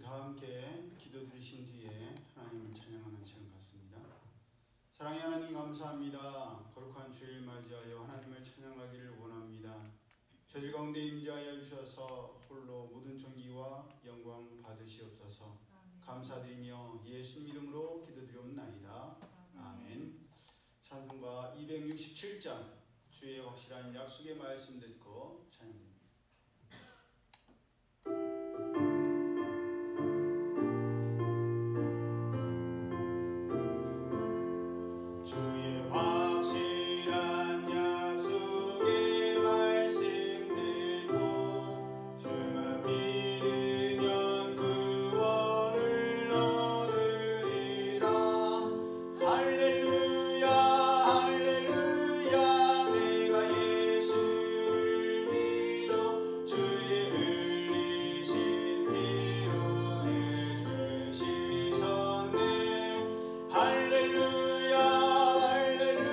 다 함께 기도 드리신 뒤에 하나님을 찬양하는 시간 같습니다. 사랑의 하나님 감사합니다. 거룩한 주일 맞이하여 하나님을 찬양하기를 원합니다. 저희 가운데 임재하여 주셔서 홀로 모든 존귀와 영광 받으시옵소서. 감사드리며 예수 이름으로 기도드리옵나이다. 아멘. 찬송가 267장 주의 확실한 약속의 말씀 듣고 찬양합니다. 할렐루야 할렐루야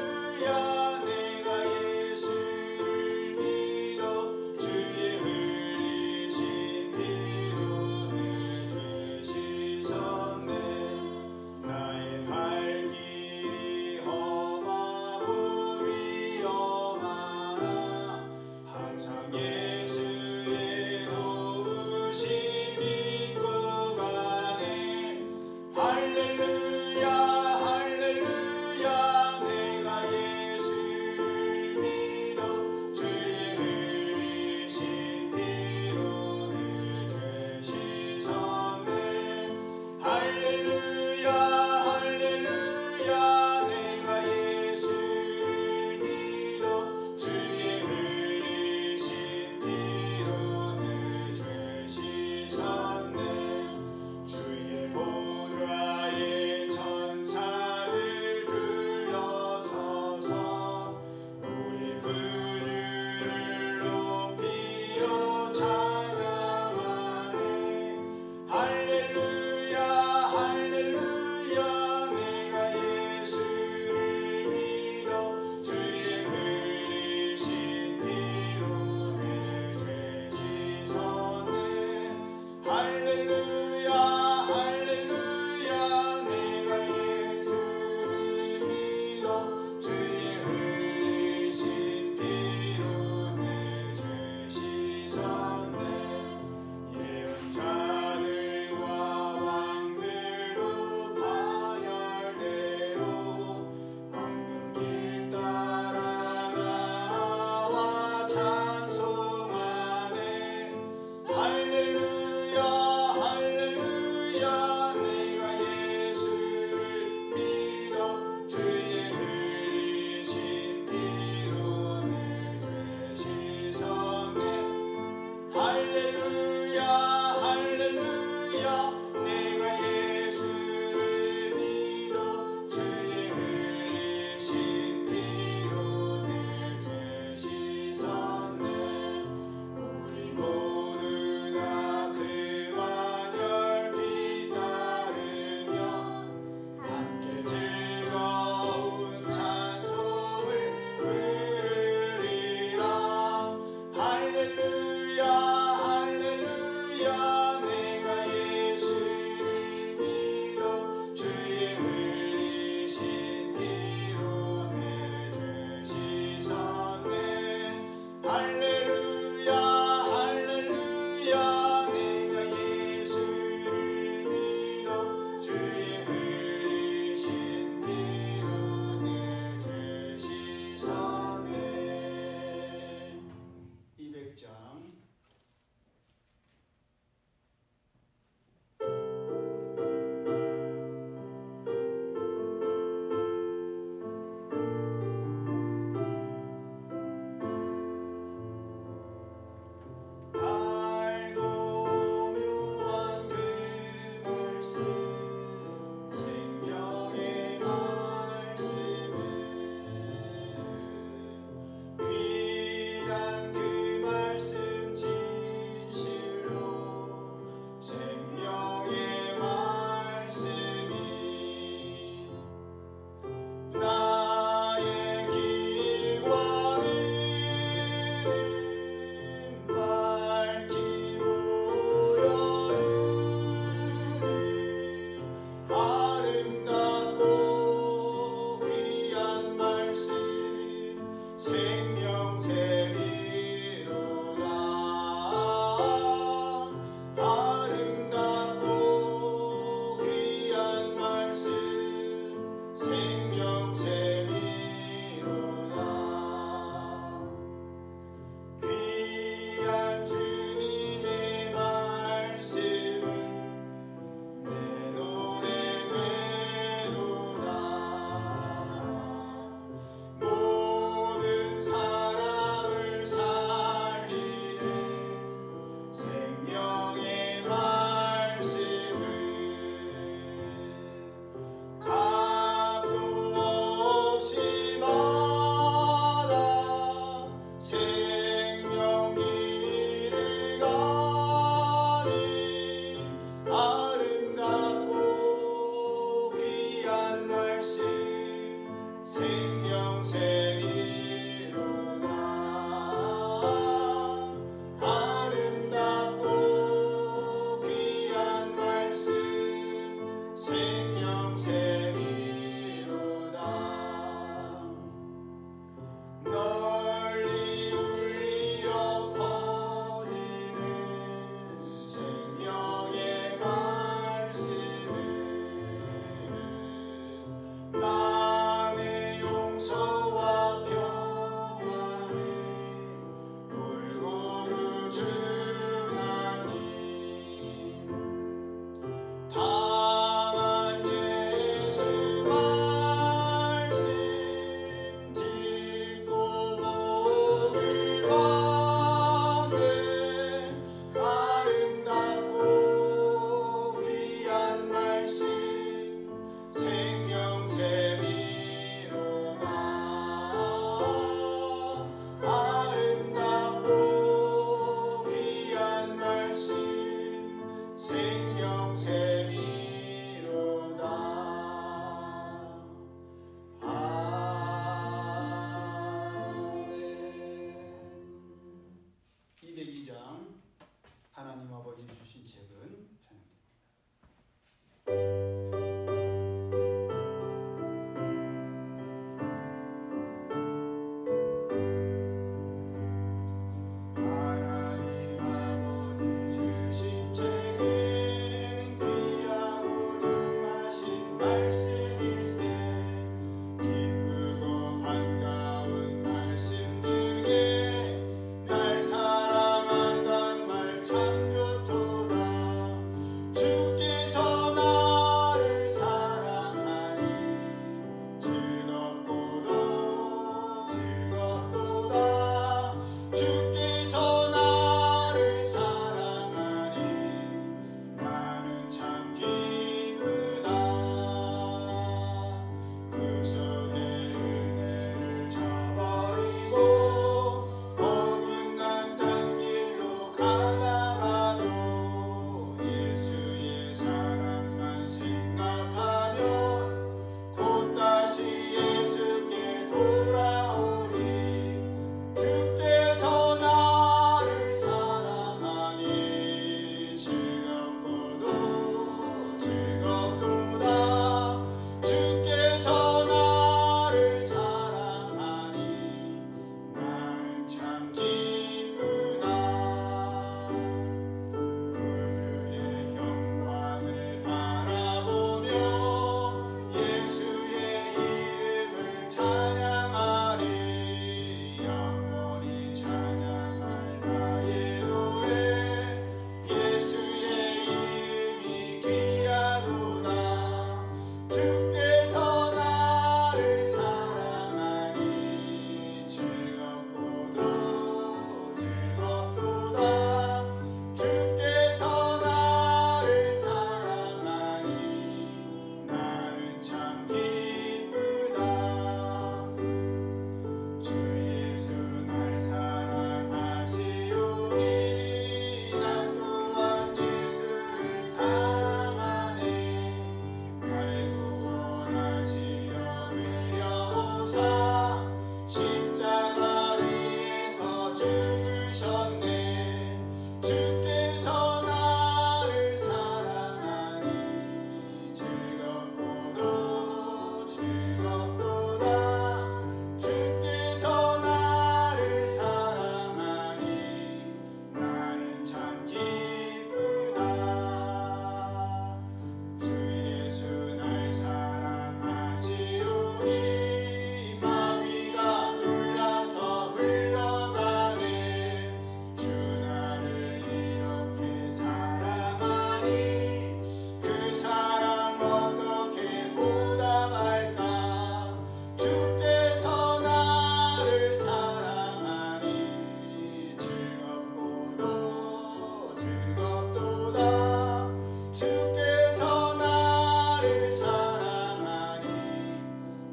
즐겁도다. 주께서 나를 사랑하니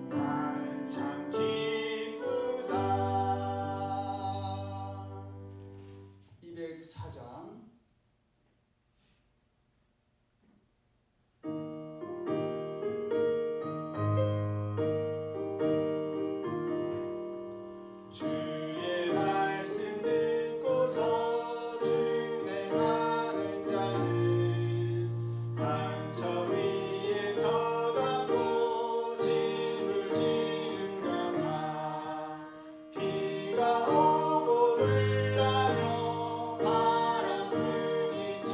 나는 참 기쁘다. 204장 주의 말씀 듣고서 준행하는 자는 반석 위에 터닫고 집을 지은 같아. 비가 오고 물나며 바람 부딪혀도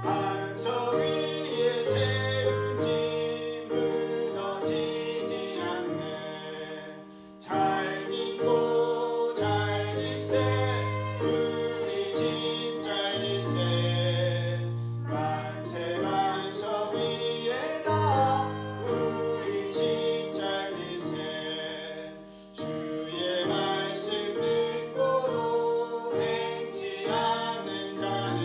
반석 위에 세운 집 무너지지 않네. 잘 듣고 잘 들세 우리 집 잘 들세. 만세 반석 위에다 우리 집 잘 들세. 주의 말씀 듣고도 행치 않는 자는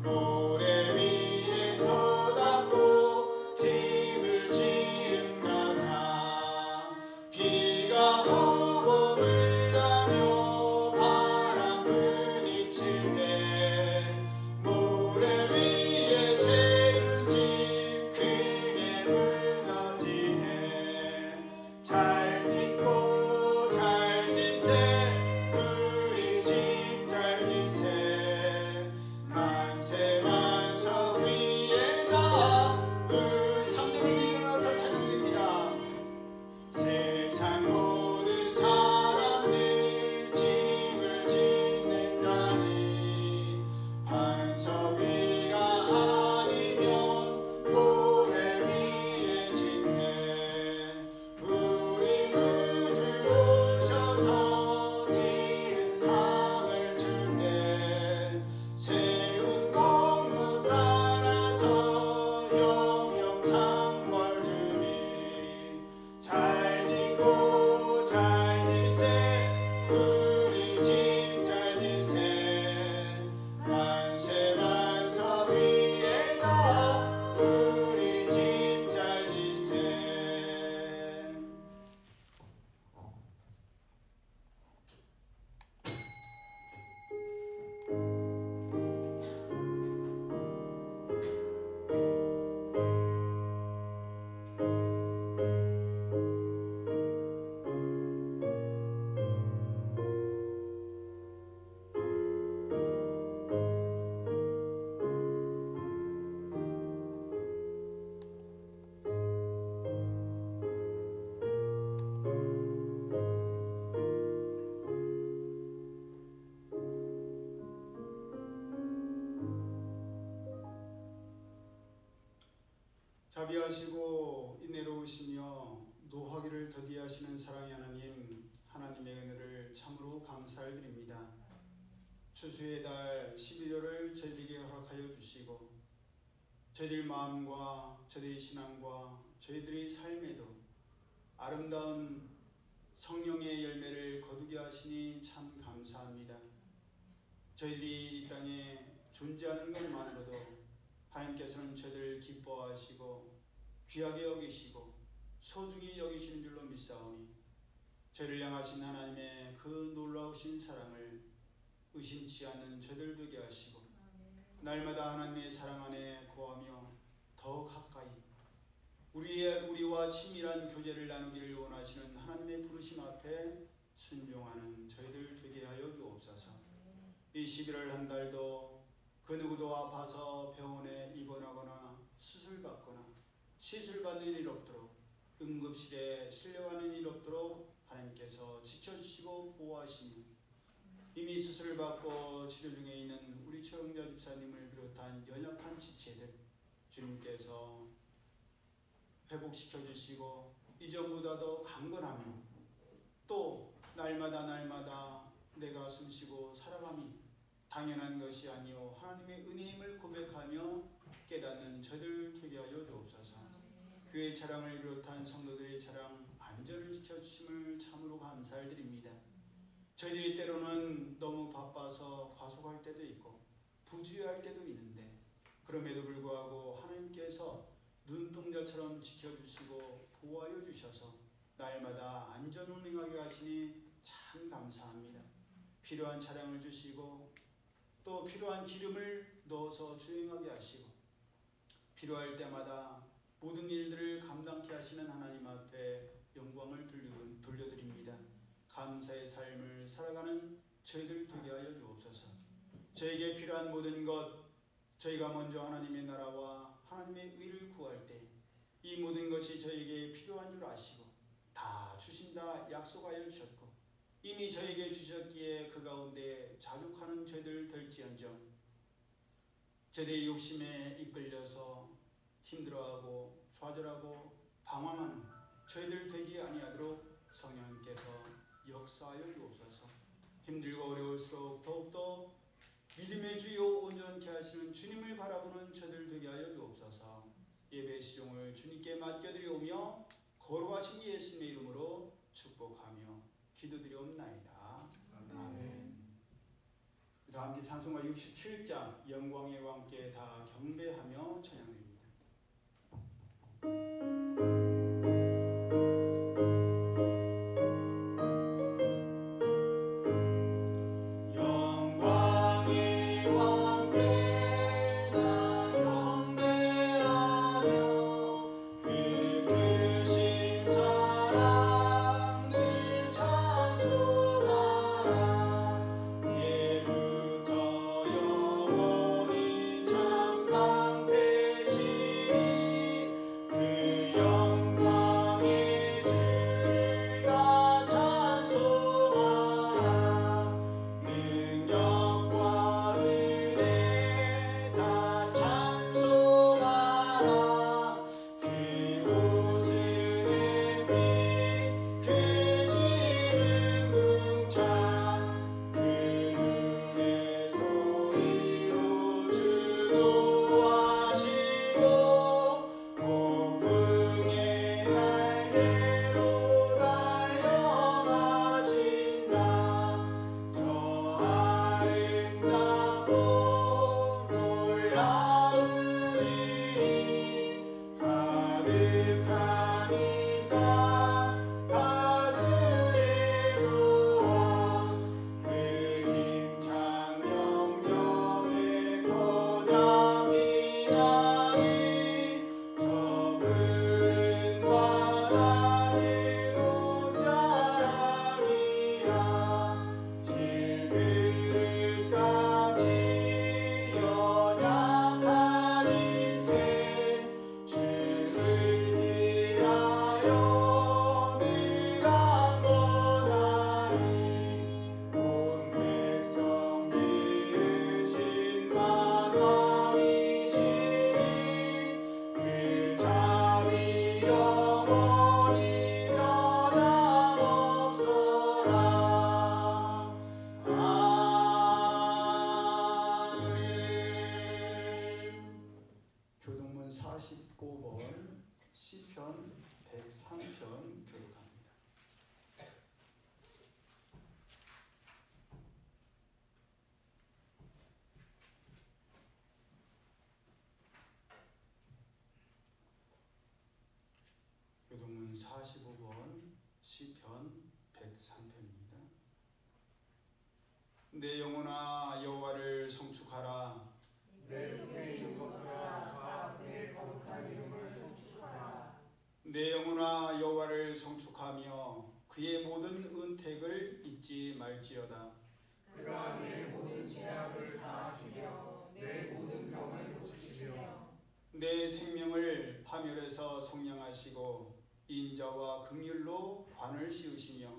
모래 위에 터닫고 집을 지은 같아. 비가 오고 물나며 바람 부딪힐 때 모래 위에 세운 집 크게 무너지네. 잘 듣고 잘 들세 우리 집 잘 들세. 만세 반석 위에다 우리 3대를 일어나서 찬양드립니다. 세상 모든 사람들 집을 짓는 자니 반석 위가 아니면 모래 위에 짓네. 우리 구주 오셔서 지은 상을 줄때 세운 공로 따라서 영영 상벌 주리. 잘 듣고 잘 들세 우리 집 잘 들세. 만세 반석 위에다 우리 집 잘 들세. 자비하시고 인내로우시며 노하기를 더디하시는 사랑의 하나님, 하나님의 은혜를 참으로 감사를 드립니다. 추수의 달 11월을 저희에게 허락하여 주시고 저희들 마음과 저희들의 신앙과 저희들의 삶에도 아름다운 성령의 열매를 거두게 하시니 참 감사합니다. 저희들이 이 땅에 존재하는 것만으로도 하나님께서는 저희들을 기뻐하시고 귀하게 여기시고 소중히 여기시는 줄로 믿사오니 저희를 향하신 하나님의 그 놀라우신 사랑을 의심치 않는 저희들 되게 하시고 날마다 하나님의 사랑 안에 거하며 더 가까이 우리와 친밀한 교제를 나누기를 원하시는 하나님의 부르심 앞에 순종하는 저희들 되게 하여 주옵소서. 이 11월 한 달도 그 누구도 아파서 병원에 입원하거나 수술받거나 시술받는 일 없도록 응급실에 실려가는 일 없도록 하나님께서 지켜주시고 보호하시며 이미 수술을 받고 치료 중에 있는 우리 최영자 집사님을 비롯한 연약한 지체들 주님께서 회복시켜 주시고 이전보다 더 강건하며 또 날마다 내가 숨쉬고 살아감이 당연한 것이 아니오 하나님의 은혜임을 고백하며 깨닫는 저들 되게 하여 주옵소서. 교회 차량을 비롯한 성도들의 차량 안전을 지켜주심을 참으로 감사를 드립니다. 저희들이 때로는 너무 바빠서 과속할 때도 있고 부주의할 때도 있는데, 그럼에도 불구하고 하나님께서 눈동자처럼 지켜주시고 보호하여 주셔서 날마다 안전 운행하게 하시니 참 감사합니다. 필요한 차량을 주시고 또 필요한 기름을 넣어서 주행하게 하시고 필요할 때마다 모든 일들을 감당케 하시는 하나님 앞에 영광을 돌려드립니다. 감사의 삶을 살아가는 저희들 되게 하여 주옵소서. 저에게 필요한 모든 것, 저희가 먼저 하나님의 나라와 하나님의 의를 구할 때 이 모든 것이 저에게 필요한 줄 아시고 다 주신다 약속하여 주셨고 이미 저에게 주셨기에 그 가운데 자족하는 저희들 될지언정 저희의 욕심에 이끌려서 힘들어하고 좌절하고 방황하는 저희들 되지 아니하도록 성령께서 역사하여 주옵소서. 힘들고 어려울수록 더욱더 믿음의 주요 온전케 하시는 주님을 바라보는 저희들 되게 하여 주옵소서. 예배 시종을 주님께 맡겨드리오며 거룩하신 예수님의 이름으로 축복하며 기도드리옵나이다. 아멘. 다 함께 찬송가 67장 영광의 왕께 다 경배하며 찬양드립니다. 교동문 45번 시편 103편입니다. 내 영혼아 여호와를 성축하라. 내 속에 있는 것들아 다 그의 거룩한 이름을 성축하라. 내 영혼아 여호와를 성축하며 그의 모든 은택을 잊지 말지어다. 그가 내 모든 죄악을 사하시며 내 모든 병을 고치시며 내 생명을 파멸해서 속량하시고 인자와 긍휼로 관을 씌우시며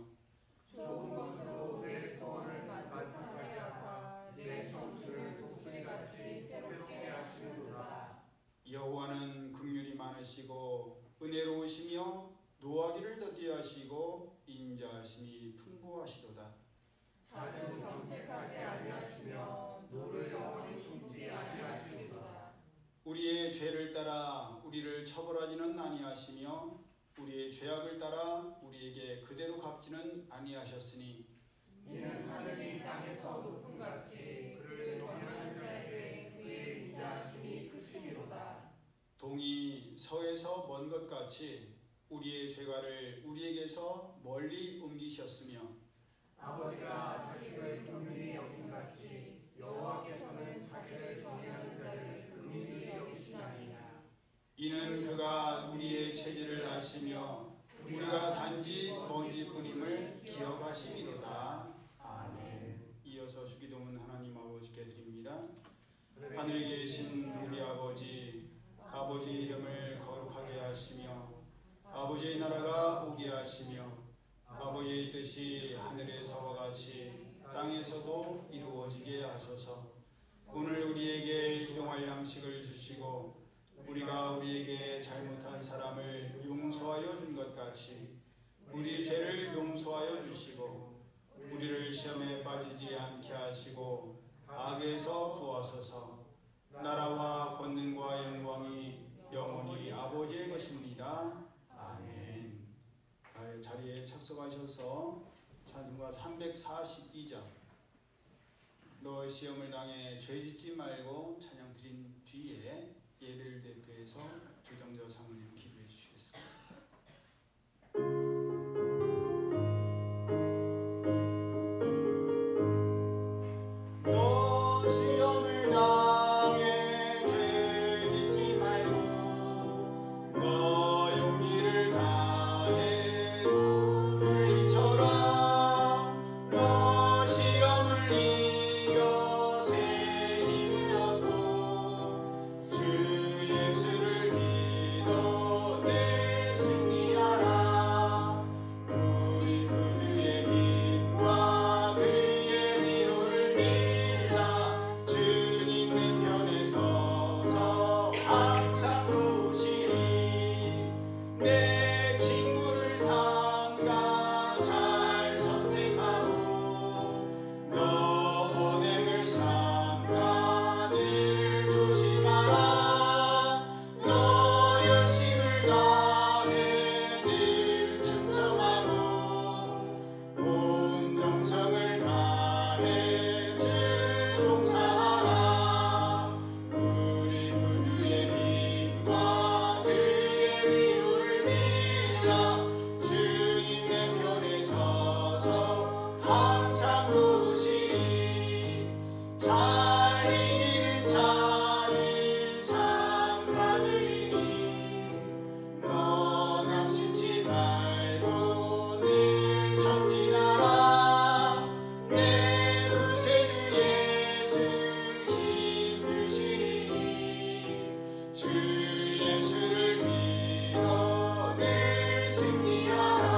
좋은 것으로 내 소원을 만족하게 하사 내 청춘을 독수리같이 새롭게 하시는도다. 여호와는 긍휼이 많으시고 은혜로우시며 노하기를 더디 하시고 인자하심이 풍부하시도다. 자주 경책하지 아니하시며 노를 영원히 품지 아니하시도다. 우리의 죄를 따라 우리를 처벌하지는 아니하시며 우리의 죄악을 따라 우리에게 그대로 갚지는 아니하셨으니 이는 하늘이 땅에서 높음같이 그를 경외하는 자에게 그의 인자하심이 크시리로다. 동이 서에서 먼 것 같이 우리의 죄가를 우리에게서 멀리 옮기셨으며 아버지가 자식을 긍휼히 여김같이 여호와께서는 자기를 경외하는 자를 긍휼히 여기시나이다. 이는 그가 우리의 죄질을 아시며 우리가 단지 먼지뿐임을 기억하심이로다. 아멘. 이어서 주기도문 하나님 아버지께 드립니다. 하늘에 계신 우리 아버지, 아버지 이름을 거룩하게 하시며 아버지의 나라가 오게 하시며 아버지의 뜻이 하늘에서와 같이 땅에서도 이루어지게 하소서. 오늘 우리에게 일용할 양식을 주시고 우리가 우리에게 잘못한 사람을 용서하여 준 것 같이 우리 죄를 용서하여 주시고 우리를 시험에 빠지지 않게 하시고 악에서 구하소서. 나라와 권능과 영광이 영원히 아버지의 것입니다. 아멘. 자리에 착석하셔서 찬송가 342장 너 시험을 당해 죄짓지 말고 찬양 드린 뒤에 예배를 대표해서 조정조 사모님 기도해 주시겠습니다. 너 시험을 당해 죄짓지 말고 너 용기를 다해 물리쳐라. 너 시험을 이겨 새 힘을 얻고 주 예수를 믿어 내 승리하라. 우리 구주의 힘과 그의 위로를 빌라. 주님 내 편에 서서 항상 도우시니 내 친구를 삼가 잘 선택하고 너 언행을 삼가 늘 조심하라. 너 열심을 다해 늘 충성하고 온 정성을 다해 주 봉사하라. 우리 구주의 힘과 그의 위로를 빌라. 주님 내 편에 서서 항상 도우시니 잘 이기는 자는 상 받으리니 너 낙심치 말고 늘 전진하라. 내 구세주 예수 힘 주시리니 주 예수를 믿어 늘 승리하라.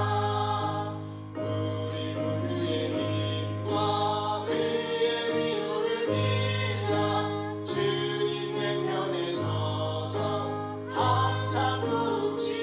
우리 구주의 힘과 그의 위로를 빌라. 주님 내 편에 서서 항상 도우시니.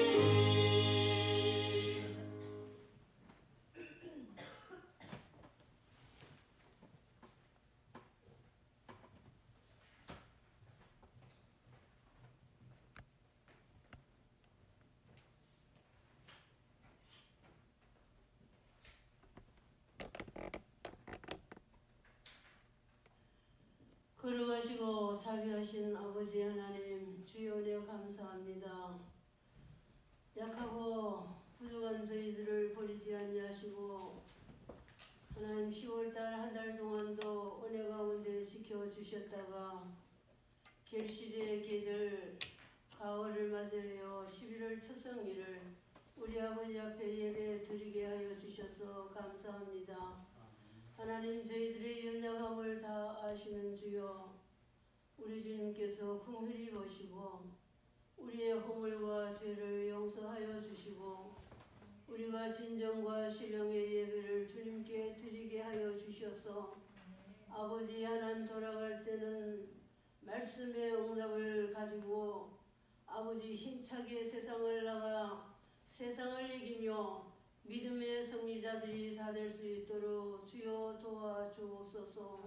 거룩하시고 자비하신 아버지 하나님, 주의 은혜 감사합니다. 약하고 부족한 저희들을 버리지 아니하시고 하나님 10월달 한 달 동안도 은혜 가운데 지켜주셨다가 결실의 계절 가을을 맞이하여 11월 첫 성일을 우리 아버지 앞에 예배 드리게 하여 주셔서 감사합니다. 하나님, 저희들의 연약함을 다 아시는 주여, 우리 주님께서 긍휼히 보시고 우리의 허물과 죄를 용서하여 주시고 우리가 진정과 신령의 예배를 주님께 드리게 하여 주셔서 아버지 하나님 돌아갈 때는 말씀의 응답을 가지고 아버지 힘차게 세상을 나가 세상을 이기며 믿음의 승리자들이 다 될 수 있도록 주여 도와주옵소서.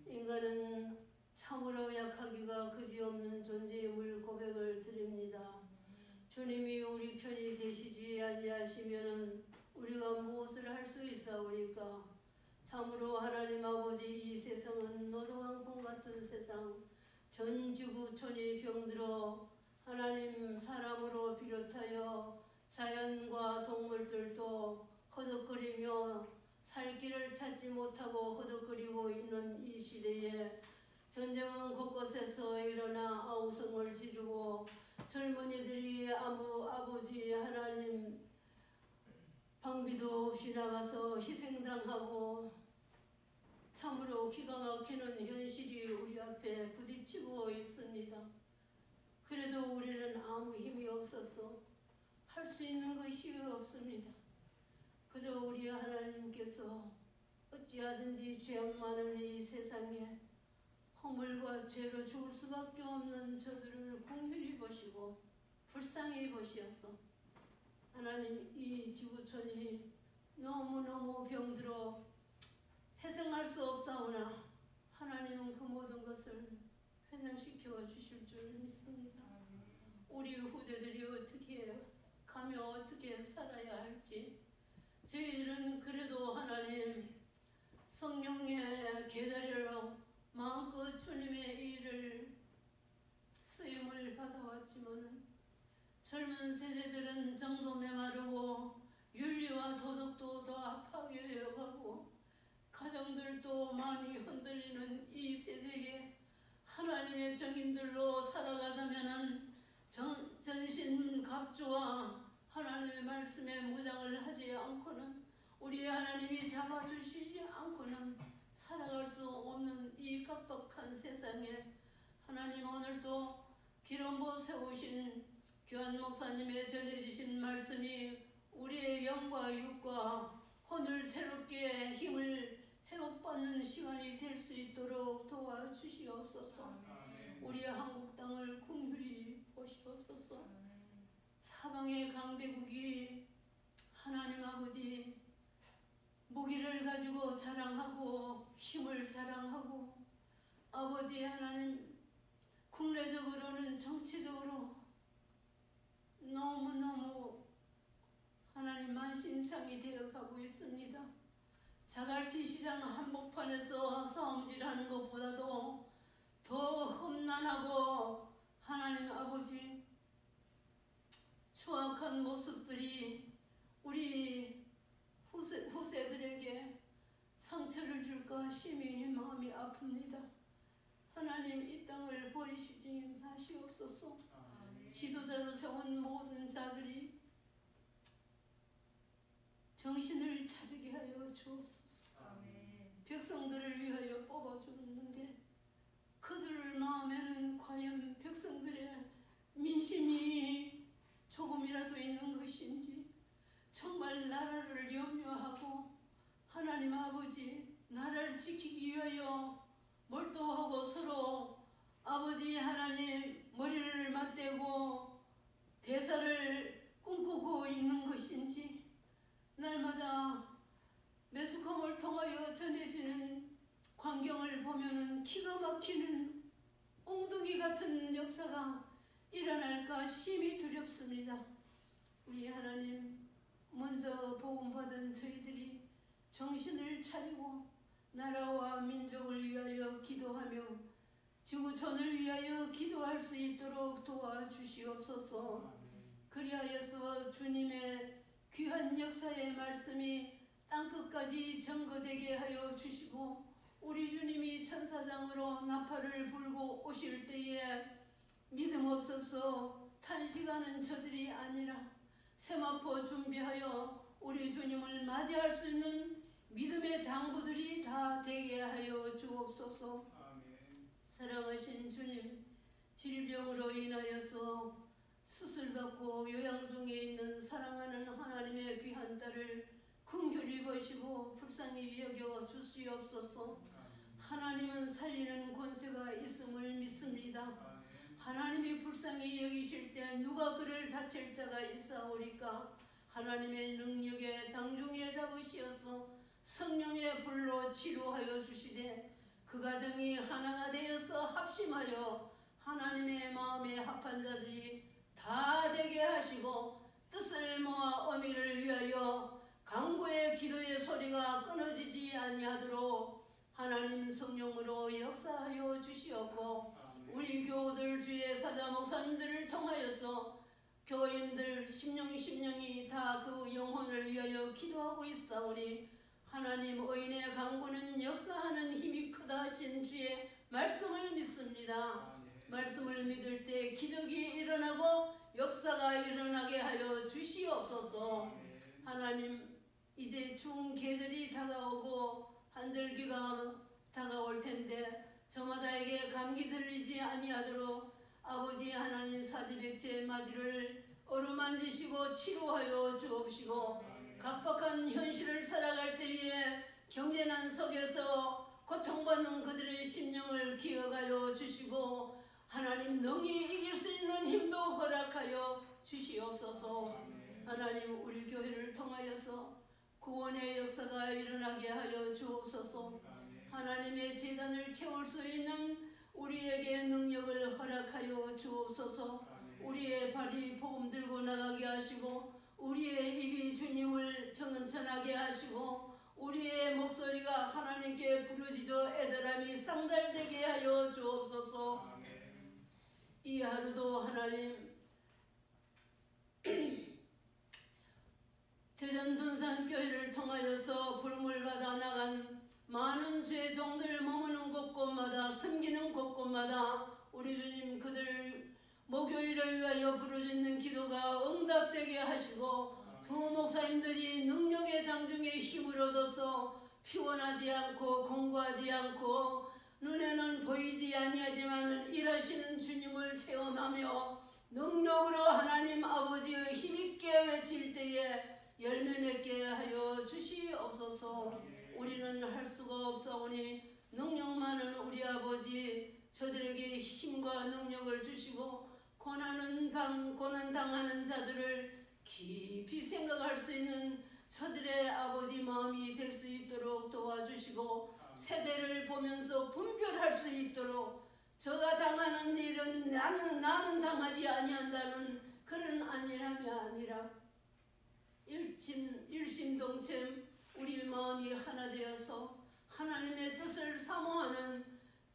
인간은 참으로 약하기가 그지없는 존재임을 고백을 드립니다. 주님이 우리 편이 되시지 아니하시면은 우리가 무엇을 할 수 있사오리까? 참으로 하나님 아버지, 이 세상은 노동왕풍 같은 세상, 전 지구촌이 병들어 하나님 사람으로 비롯하여 자연과 동물들도 허덕거리며 살 길을 찾지 못하고 허덕거리고 있는 이 시대에 전쟁은 곳곳에서 일어나 아우성을 지르고 젊은이들이 아버지 하나님 방비도 없이 나가서 희생당하고 참으로 기가 막히는 현실이 우리 앞에 부딪히고 있습니다. 그래도 우리는 아무 힘이 없어서 할 수 있는 것이 없습니다. 그저 우리 하나님께서 어찌하든지 죄악 많은 이 세상에 허물과 죄로 죽을 수밖에 없는 저들을 긍휼히 보시고 불쌍히 보시어서 하나님, 이 지구촌이 너무너무 병들어 회생할 수 없사오나 하나님은 그 모든 것을 회생시켜 주실 줄 믿습니다. 우리 후대들이 어떻게 가며 어떻게 살아야 할지 저희들은 그래도 하나님 성령의 계자리로 마음껏 주님의 일을 쓰임을 받아왔지만 젊은 세대들은 정도 메마르고 윤리와 도덕도 더 파괴되어가고 가정들도 많이 흔들리는 이 세대에 하나님의 정인들로 살아가자면은 전신갑주와 하나님의 말씀에 무장을 하지 않고는 우리 하나님이 잡아주시지 않고는 살아갈 수 없는 이 깜박한 세상에 하나님, 오늘도 기름부 세우신 교한 목사님의 전해주신 말씀이 우리의 영과 육과 혼을 새롭게 힘을 회복받는 시간이 될 수 있도록 도와주시옵소서. 우리 한국 땅을 긍휼히 보시옵소서. 사방의 강대국이 하나님 아버지 무기를 가지고 자랑하고 힘을 자랑하고 아버지 하나님 국내적으로는 정치적으로 너무너무 하나님 만신창이 되어가고 있습니다. 자갈치 시장 한복판에서 싸움질하는 것보다도 더 험난하고 하나님 아버지 추악한 모습들이 우리 후세들에게 상처를 줄까 심히 마음이 아픕니다. 하나님, 이 땅을 버리시지 마시옵소서. 지도자로 세운 모든 자들이 정신을 차리게 하여 주옵소서. 백성들을 위하여 뽑아주었는데 그들 마음에는 과연 백성들의 민심이 조금이라도 있는 것인지, 정말 나라를 염려하고 하나님 아버지 나라를 지키기 위하여 몰두하고 서로 아버지 하나님 머리를 맞대고 대사를 꿈꾸고 있는 것인지, 날마다 매스컴을 통하여 전해지는 광경을 보면은 기가 막히는 엉덩이 같은 역사가 일어날까 심히 두렵습니다. 우리 하나님, 먼저 복음받은 저희들이 정신을 차리고 나라와 민족을 위하여 기도하며 지구촌을 위하여 기도할 수 있도록 도와주시옵소서. 그리하여서 주님의 귀한 역사의 말씀이 땅끝까지 전거되게 하여 주시고 우리 주님이 천사장으로 나팔을 불고 오실 때에 믿음 없어서 탄식하는 저들이 아니라 세마포 준비하여 우리 주님을 맞이할 수 있는 믿음의 장부들이 다 되게 하여 주옵소서. 사랑하신 주님, 질병으로 인하여서 수술받고 요양 중에 있는 사랑하는 하나님의 귀한 딸을 긍휼히 보시고 불쌍히 여겨 주시옵소서. 하나님은 살리는 권세가 있음을 믿습니다. 하나님이 불쌍히 여기실 때 누가 그를 다칠 자가 있사오리까? 하나님의 능력에 장중에 잡으시어서 성령의 불로 치료하여 주시되 그 가정이 하나가 되어서 합심하여 하나님의 마음에 합한 자들이 다 되게 하시고 뜻을 모아 어미를 위하여 간구의 기도의 소리가 끊어지지 아니하도록 하나님 성령으로 역사하여 주시옵고 우리 교우들 주의 사자 목사님들을 통하여서 교인들 심령이 다 그 영혼을 위하여 기도하고 있사오니 하나님 의인의 간구는 역사하는 힘이 크다 하신 주의 말씀을 믿습니다. 말씀을 믿을 때 기적이 일어나고 역사가 일어나게 하여 주시옵소서. 하나님 이제 추운 계절이 다가오고 한절기가 다가올 텐데 저마다에게 감기 들리지 아니하도록 아버지 하나님 사지백제 마디를 어루만지시고 치료하여 주옵시고 각박한 현실을 살아갈 때에 경제난 속에서 고통받는 그들의 심령을 기억하여 주시고 하나님 능히 이길 수 있는 힘도 허락하여 주시옵소서. 하나님 우리 교회를 통하여서 구원의 역사가 일어나게 하여 주옵소서. 하나님의 제단을 채울 수 있는 우리에게 능력을 허락하여 주옵소서. 우리의 발이 복음 들고 나가게 하시고 우리의 입이 주님을 정천하게 하시고 우리의 목소리가 하나님께 부르짖어 애절함이 상달되게 하여 주옵소서. 이 하루도 하나님 대전둔산교회를 통하여서 부름을 받아 나간 많은 주의 종들 머무는 곳곳마다 섬기는 곳곳마다 우리 주님 그들 목요일을 위하여 부르짖는 기도가 응답되게 하시고 두 목사님들이 능력의 장중에 힘을 얻어서 피곤하지 않고 공부하지 않고 눈에는 보이지 아니하지만 일하시는 주님을 체험하며 능력으로 하나님 아버지의 힘있게 외칠 때에 열매 맺게 하여 주시옵소서. 우리는 할 수가 없사오니 능력 많은 우리 아버지 저들에게 힘과 능력을 주시고 고난 당하는 자들을 깊이 생각할 수 있는 저들의 아버지 마음이 될 수 있도록 도와주시고 세대를 보면서 분별할 수 있도록 저가 당하는 일은 나는 당하지 아니한다는 그런 안일함이 아니라 일심동체 우리 마음이 하나 되어서 하나님의 뜻을 사모하는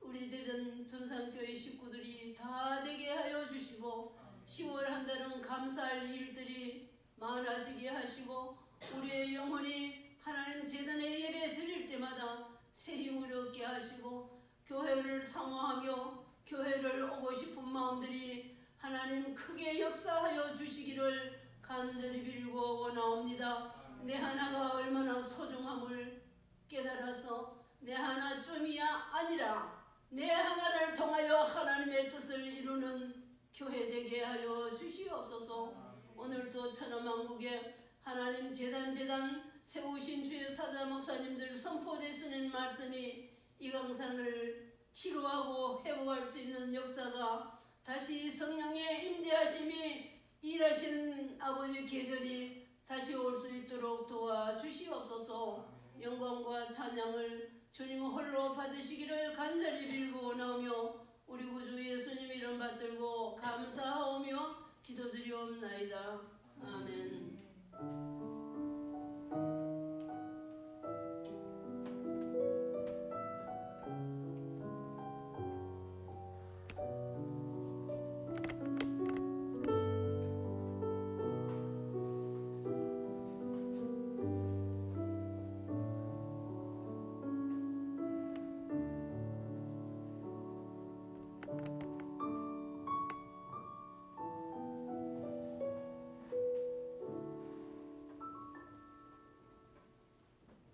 우리 대전둔산교회 식구들이 다 되게 하여 주시고 10월 한 달은 감사할 일들이 많아지게 하시고 우리의 영혼이 하나님 제단에 예배 드릴 때마다 새 힘을 얻게 하시고 교회를 사모하며 교회를 오고 싶은 마음들이 하나님 크게 역사하여 주시기를 간절히 빌고 원하옵니다. 내 하나가 얼마나 소중함을 깨달아서 내 하나쯤이야 아니라 내 하나를 통하여 하나님의 뜻을 이루는 교회 되게 하여 주시옵소서. 오늘도 천하만국에 하나님 재단 세우신 주의 사자 목사님들 선포되시는 말씀이 이 강산을 치료하고 회복할 수 있는 역사가 다시 성령의 임재하심이 일하시는 아버지 계절이 다시 올 수 있도록 도와주시옵소서. 영광과 찬양을 주님 홀로 받으시기를 간절히 빌고 원하오며 우리 구주 예수님 이름 받들고 감사하오며 기도드리옵나이다. 아멘.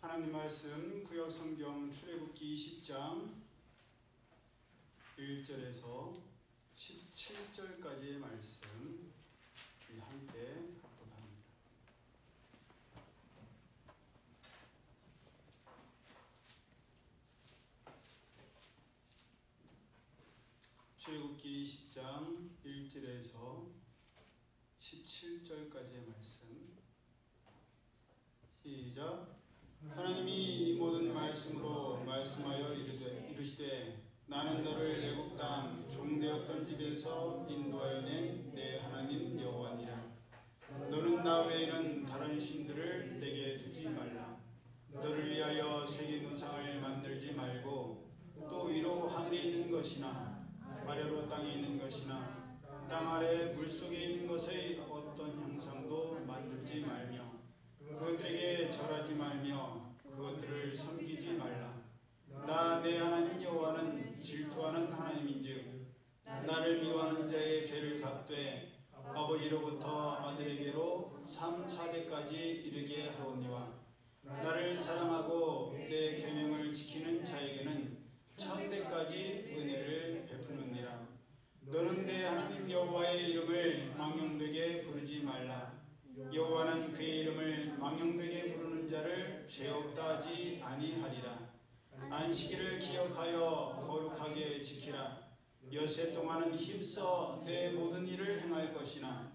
하나님 말씀 구약성경 출애굽기 20장 1절에서 17절까지의 말씀 우리 함께 합독합니다. 출애굽기 20장 1절에서 17절까지의 말씀 시작. 하나님이 이 모든 말씀으로 말씀하여 이르시되 나는 너를 애굽 땅 종되었던 집에서 인도하여 낸 내 하나님 여호와니라. 너는 나 외에는 다른 신들을 내게 두지 것이나 아래로 땅에 있는 것이나 땅 아래 물속에 있는 것의 어떤 형상도 만들지 말며 그것들에게 절하지 말며 그것들을 섬기지 말라. 나 내 하나님 여호와는 질투하는 하나님인즉 나를 미워하는 자의 죄를 갚되 아버지로부터 아들에게로 3, 4대까지 이르게 하오니와 나를 사랑하고 내 계명을 지키는 자에게는 1000대까지 은혜를 베푸느니라. 너는 내 하나님 여호와의 이름을 망령되게 부르지 말라. 여호와는 그의 이름을 망령되게 부르는 자를 죄 없다 하지 아니하리라. 안식일을 기억하여 거룩하게 지키라. 엿새 동안은 힘써 내 모든 일을 행할 것이나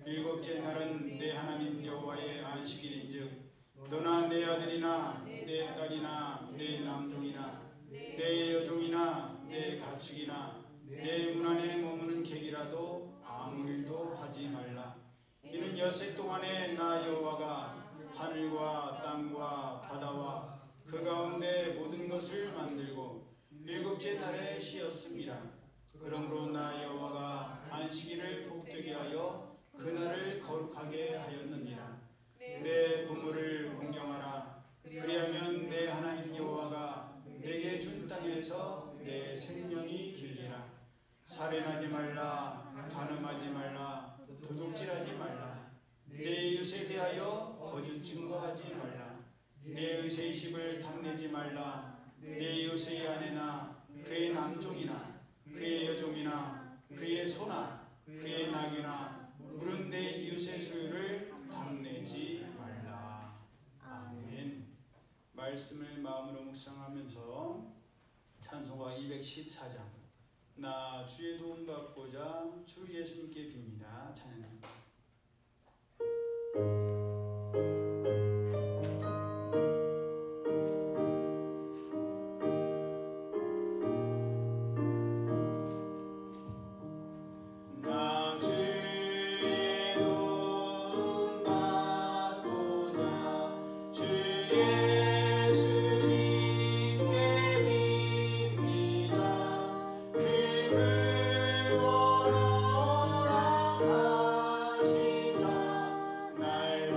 일곱째 날은 내 하나님 여호와의 안식일인즉 너나 내 아들이나 내 딸이나 내 남종이나 내 여종이나 내 가축이나 내 문 안에 머무는 객이라도 아무 일도 하지 말라. 이는 엿새 동안에 나 여호와가 하늘과 땅과 바다와 그 가운데 모든 것을 만들고 일곱째 날에 쉬었습니다. 그러므로 나 여호와가 안식일을 복되게 하여 그날을 거룩하게 하였느니라. 내 부모를 공경하라. 그리하면 내 하나님 여호와가 내게 준 땅에서 내 생명이 길리라. 살인하지 말라. 간음하지 말라. 도둑질하지 말라. 내 이웃에 대하여 거짓 증거하지 말라. 내 의의 집을 탐내지 말라. 내 이웃의 아내나 그의 남종이나 그의 여종이나 그의 소나 그의 낙이나 물은 내 이웃의 소유를 탐내지 말라. 아멘. 말씀을 마음으로 묵상하면서 찬송가 214장 나 주의 도움 받고자 주 예수님께 빕니다. 찬양합니다. 날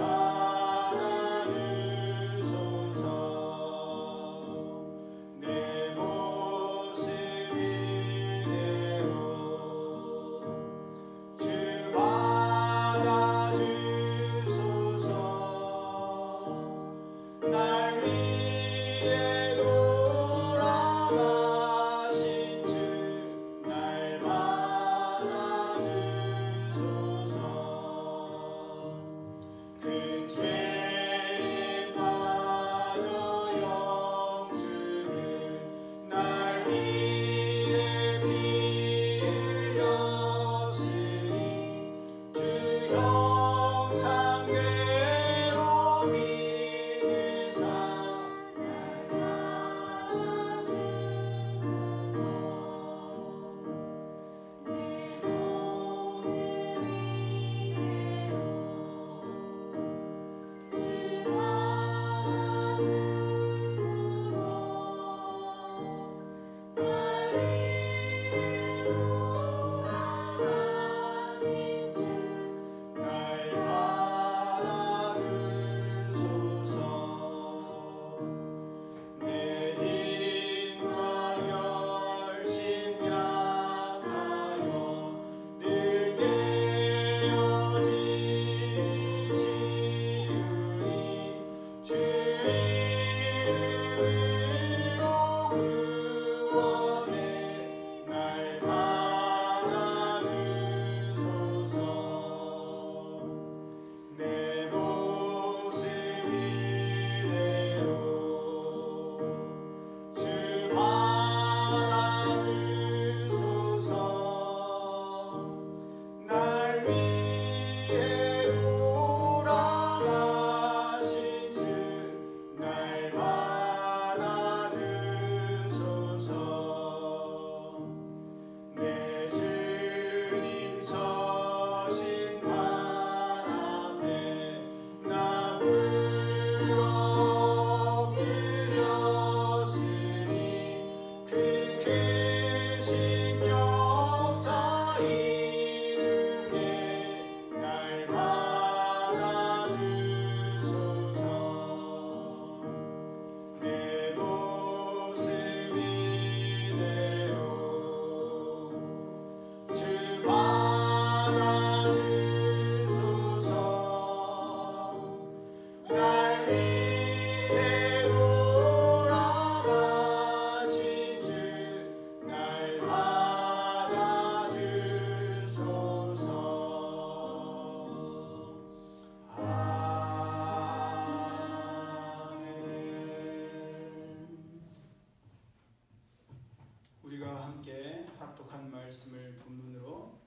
각독한 말씀을 본문으로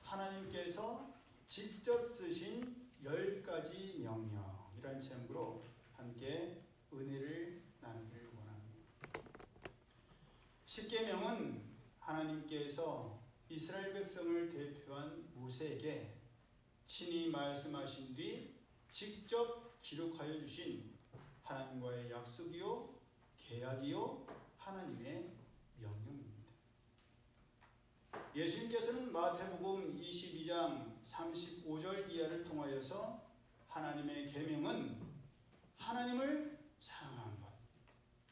하나님께서 직접 쓰신 10가지 명령이라는 제목으로 함께 은혜를 나누기를 원합니다. 십계명은 하나님께서 이스라엘 백성을 대표한 모세에게 친히 말씀하신 뒤 직접 기록하여 주신 하나님과의 약속이요 계약이요 하나님의 명령입니다. 예수님께서는 마태복음 22장 35절 이하를 통하여서 하나님의 계명은 하나님을 사랑하는 것,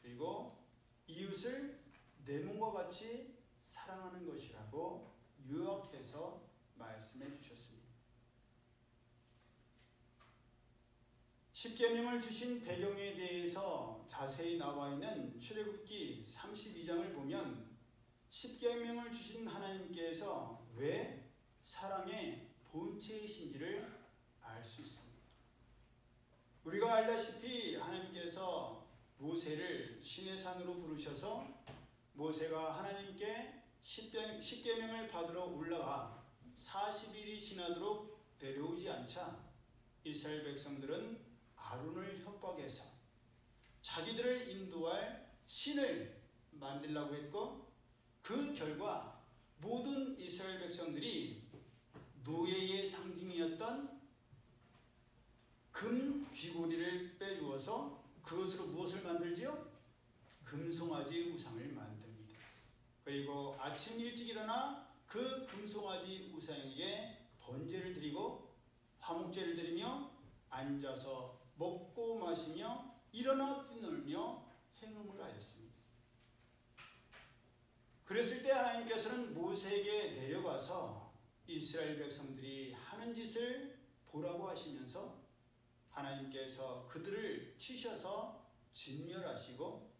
그리고 이웃을 내 몸과 같이 사랑하는 것이라고 요약해서 말씀해 주셨습니다. 십계명을 주신 배경에 대해서 자세히 나와 있는 출애굽기 32장을 보면 십계명을 주신 하나님께서 왜 사랑의 본체이신지를 알 수 있습니다. 우리가 알다시피 하나님께서 모세를 시내산으로 부르셔서 모세가 하나님께 십계명을 받으러 올라가 40일이 지나도록 내려오지 않자 이스라엘 백성들은 아론을 협박해서 자기들을 인도할 신을 만들려고 했고, 그 결과 모든 이스라엘 백성들이 노예의 상징이었던 금 귀고리를 빼주어서 그것으로 무엇을 만들지요? 금송아지 우상을 만듭니다. 그리고 아침 일찍 일어나 그 금송아지 우상에게 번제를 드리고 화목제를 드리며 앉아서 먹고 마시며 일어나 뛰놀며 행음을 하였습니다. 그랬을 때 하나님께서는 모세에게 내려가서 이스라엘 백성들이 하는 짓을 보라고 하시면서 하나님께서 그들을 치셔서 진멸하시고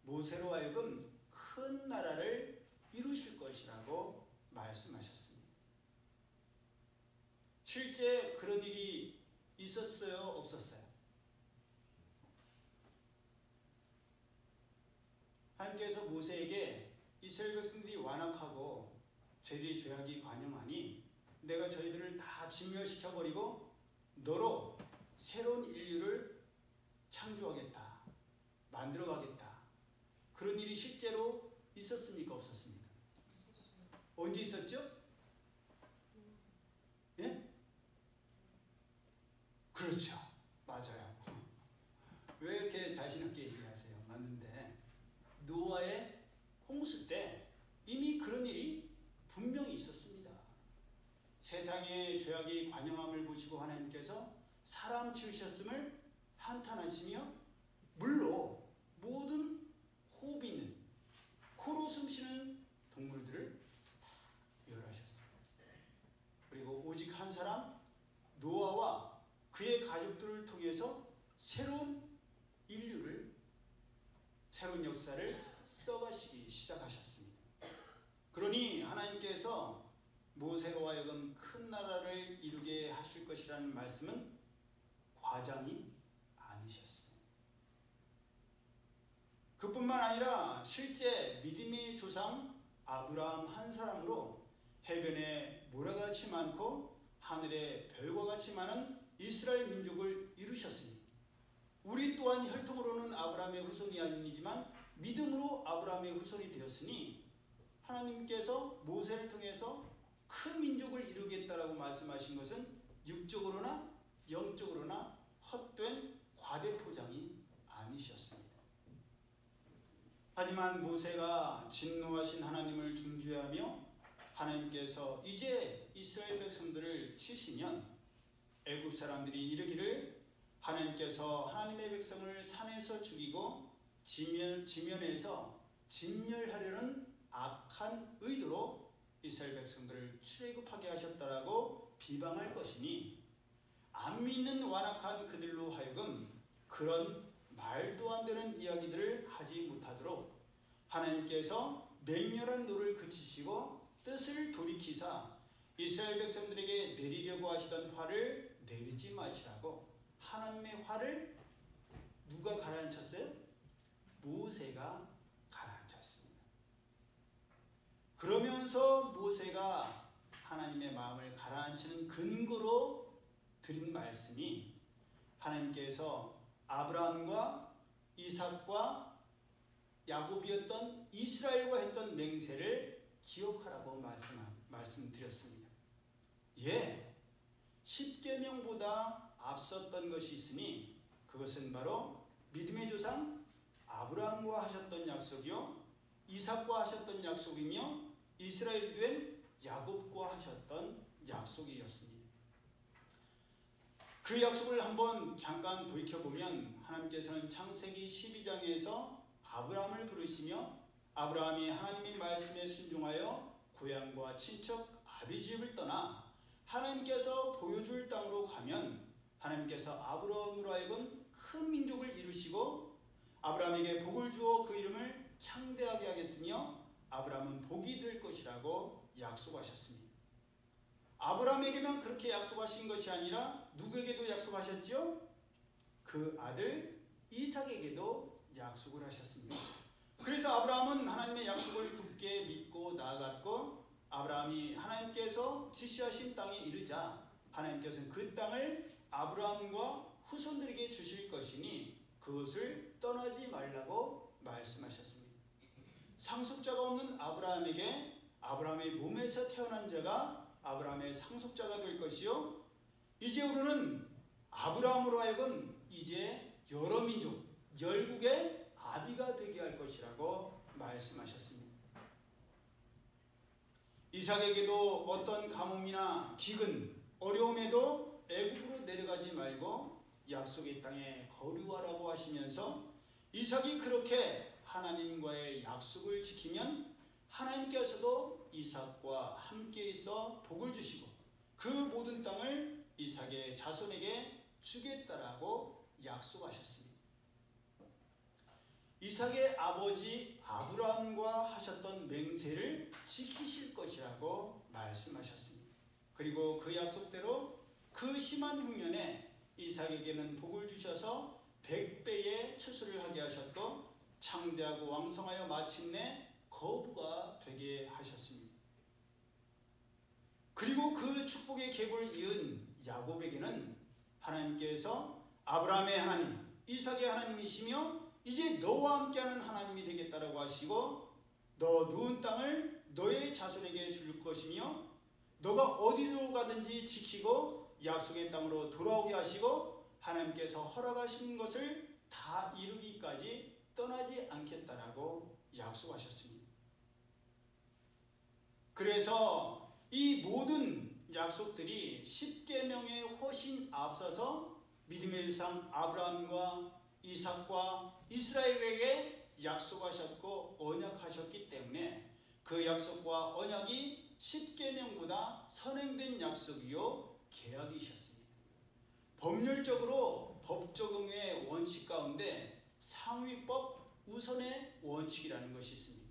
모세로 하여금 큰 나라를 이루실 것이라고 말씀하셨습니다. 실제 그런 일이 있었어요? 없었어요? 하나님께서 모세에게 이스라엘 백성들이 완악하고 저희들이 죄악이 관영하니 내가 저희들을 다 진멸시켜버리고 너로 새로운 인류를 창조하겠다, 만들어가겠다. 그런 일이 실제로 있었습니까? 없었습니까? 언제 있었죠? 예? 그렇죠. 맞아요. 왜 이렇게 자신있게 얘기하세요? 맞는데 노아의 홍수 때 이미 그런 일이 분명히 있었습니다. 세상의 죄악이 관영함을 보시고 하나님께서 사람 지으셨음을 한탄하시며 물로 모든 호흡 있는 코로 숨쉬는 동물들을 멸하셨습니다. 그리고 오직 한 사람 노아와 그의 가족들을 통해서 새로운 인류를, 새로운 역사를 써가시기 시작하셨습니다. 그러니 하나님께서 모세로 하여금 큰 나라를 이루게 하실 것이라는 말씀은 과장이 아니셨습니다. 그뿐만 아니라 실제 믿음의 조상 아브라함 한 사람으로 해변에 모래같이 많고 하늘에 별과 같이 많은 이스라엘 민족을 이루셨으니 우리 또한 혈통으로는 아브라함의 후손이 아니지만 믿음으로 아브라함의 후손이 되었으니 하나님께서 모세를 통해서 큰 민족을 이루겠다라고 말씀하신 것은 육적으로나 영적으로나 헛된 과대포장이 아니셨습니다. 하지만 모세가 진노하신 하나님을 중죄하며 하나님께서 이제 이스라엘 백성들을 치시면 애굽 사람들이 이르기를 하나님께서 하나님의 백성을 산에서 죽이고 지면에서 진멸하려는 악한 의도로 이스라엘 백성들을 출애굽하게 하셨다라고 비방할 것이니 안 믿는 완악한 그들로 하여금 그런 말도 안 되는 이야기들을 하지 못하도록 하나님께서 맹렬한 노를 그치시고 뜻을 돌이키사 이스라엘 백성들에게 내리려고 하시던 화를 내리지 마시라고 하나님의 화를 누가 가라앉혔어요? 모세가 가라앉혔습니다. 그러면 그러면서 모세가 하나님의 마음을 가라앉히는 근거로 드린 말씀이 하나님께서 아브라함과 이삭과 야곱이었던 이스라엘과 했던 맹세를 기억하라고 말씀드렸습니다. 예, 십계명보다 앞섰던 것이 있으니 그것은 바로 믿음의 조상 아브라함과 하셨던 약속이요, 이삭과 하셨던 약속이며 이스라엘이 된 야곱과 하셨던 약속이었습니다. 그 약속을 한번 잠깐 돌이켜보면 하나님께서는 창세기 12장에서 아브라함을 부르시며 아브라함이 하나님의 말씀에 순종하여 고향과 친척 아비집을 떠나 하나님께서 보여줄 땅으로 가면 하나님께서 아브라함으로 하여금 큰 민족을 이루시고 아브라함에게 복을 주어 그 이름을 창대하게 하겠으며 아브라함은 복이 될 것이라고 약속하셨습니다. 아브라함에게만 그렇게 약속하신 것이 아니라 누구에게도 약속하셨죠? 그 아들 이삭에게도 약속을 하셨습니다. 그래서 아브라함은 하나님의 약속을 굳게 믿고 나아갔고 아브라함이 하나님께서 지시하신 땅에 이르자 하나님께서는 그 땅을 아브라함과 후손들에게 주실 것이니 그것을 떠나지 말라고 말씀하셨습니다. 상속자가 없는 아브라함에게 아브라함의 몸에서 태어난 자가 아브라함의 상속자가 될 것이요, 이제 우리는 아브라함으로 하여금 이제 여러 민족, 열국의 아비가 되게 할 것이라고 말씀하셨습니다. 이삭에게도 어떤 가뭄이나 기근, 어려움에도 애굽으로 내려가지 말고 약속의 땅에 거류하라고 하시면서 이삭이 그렇게 하나님과의 약속을 지키면 하나님께서도 이삭과 함께 있어 복을 주시고 그 모든 땅을 이삭의 자손에게 주겠다라고 약속하셨습니다. 이삭의 아버지 아브라함과 하셨던 맹세를 지키실 것이라고 말씀하셨습니다. 그리고 그 약속대로 그 심한 흉년에 이삭에게는 복을 주셔서 100배의 추수를 하게 하셨고 창대하고 왕성하여 마침내 거부가 되게 하셨습니다. 그리고 그 축복의 계보를 이은 야곱에게는 하나님께서 아브라함의 하나님, 이삭의 하나님이시며 이제 너와 함께하는 하나님이 되겠다라고 하시고 너 누운 땅을 너의 자손에게 줄 것이며 너가 어디로 가든지 지키고 약속의 땅으로 돌아오게 하시고 하나님께서 허락하신 것을 다 이루기까지 떠나지 않겠다라고 약속하셨습니다. 그래서 이 모든 약속들이 십계명에 훨씬 앞서서 믿음의 조상 아브라함과 이삭과 이스라엘에게 약속하셨고 언약하셨기 때문에 그 약속과 언약이 십계명보다 선행된 약속이요 계약이셨습니다. 법률적으로 법 적용의 원칙 가운데 상위법 우선의 원칙이라는 것이 있습니다.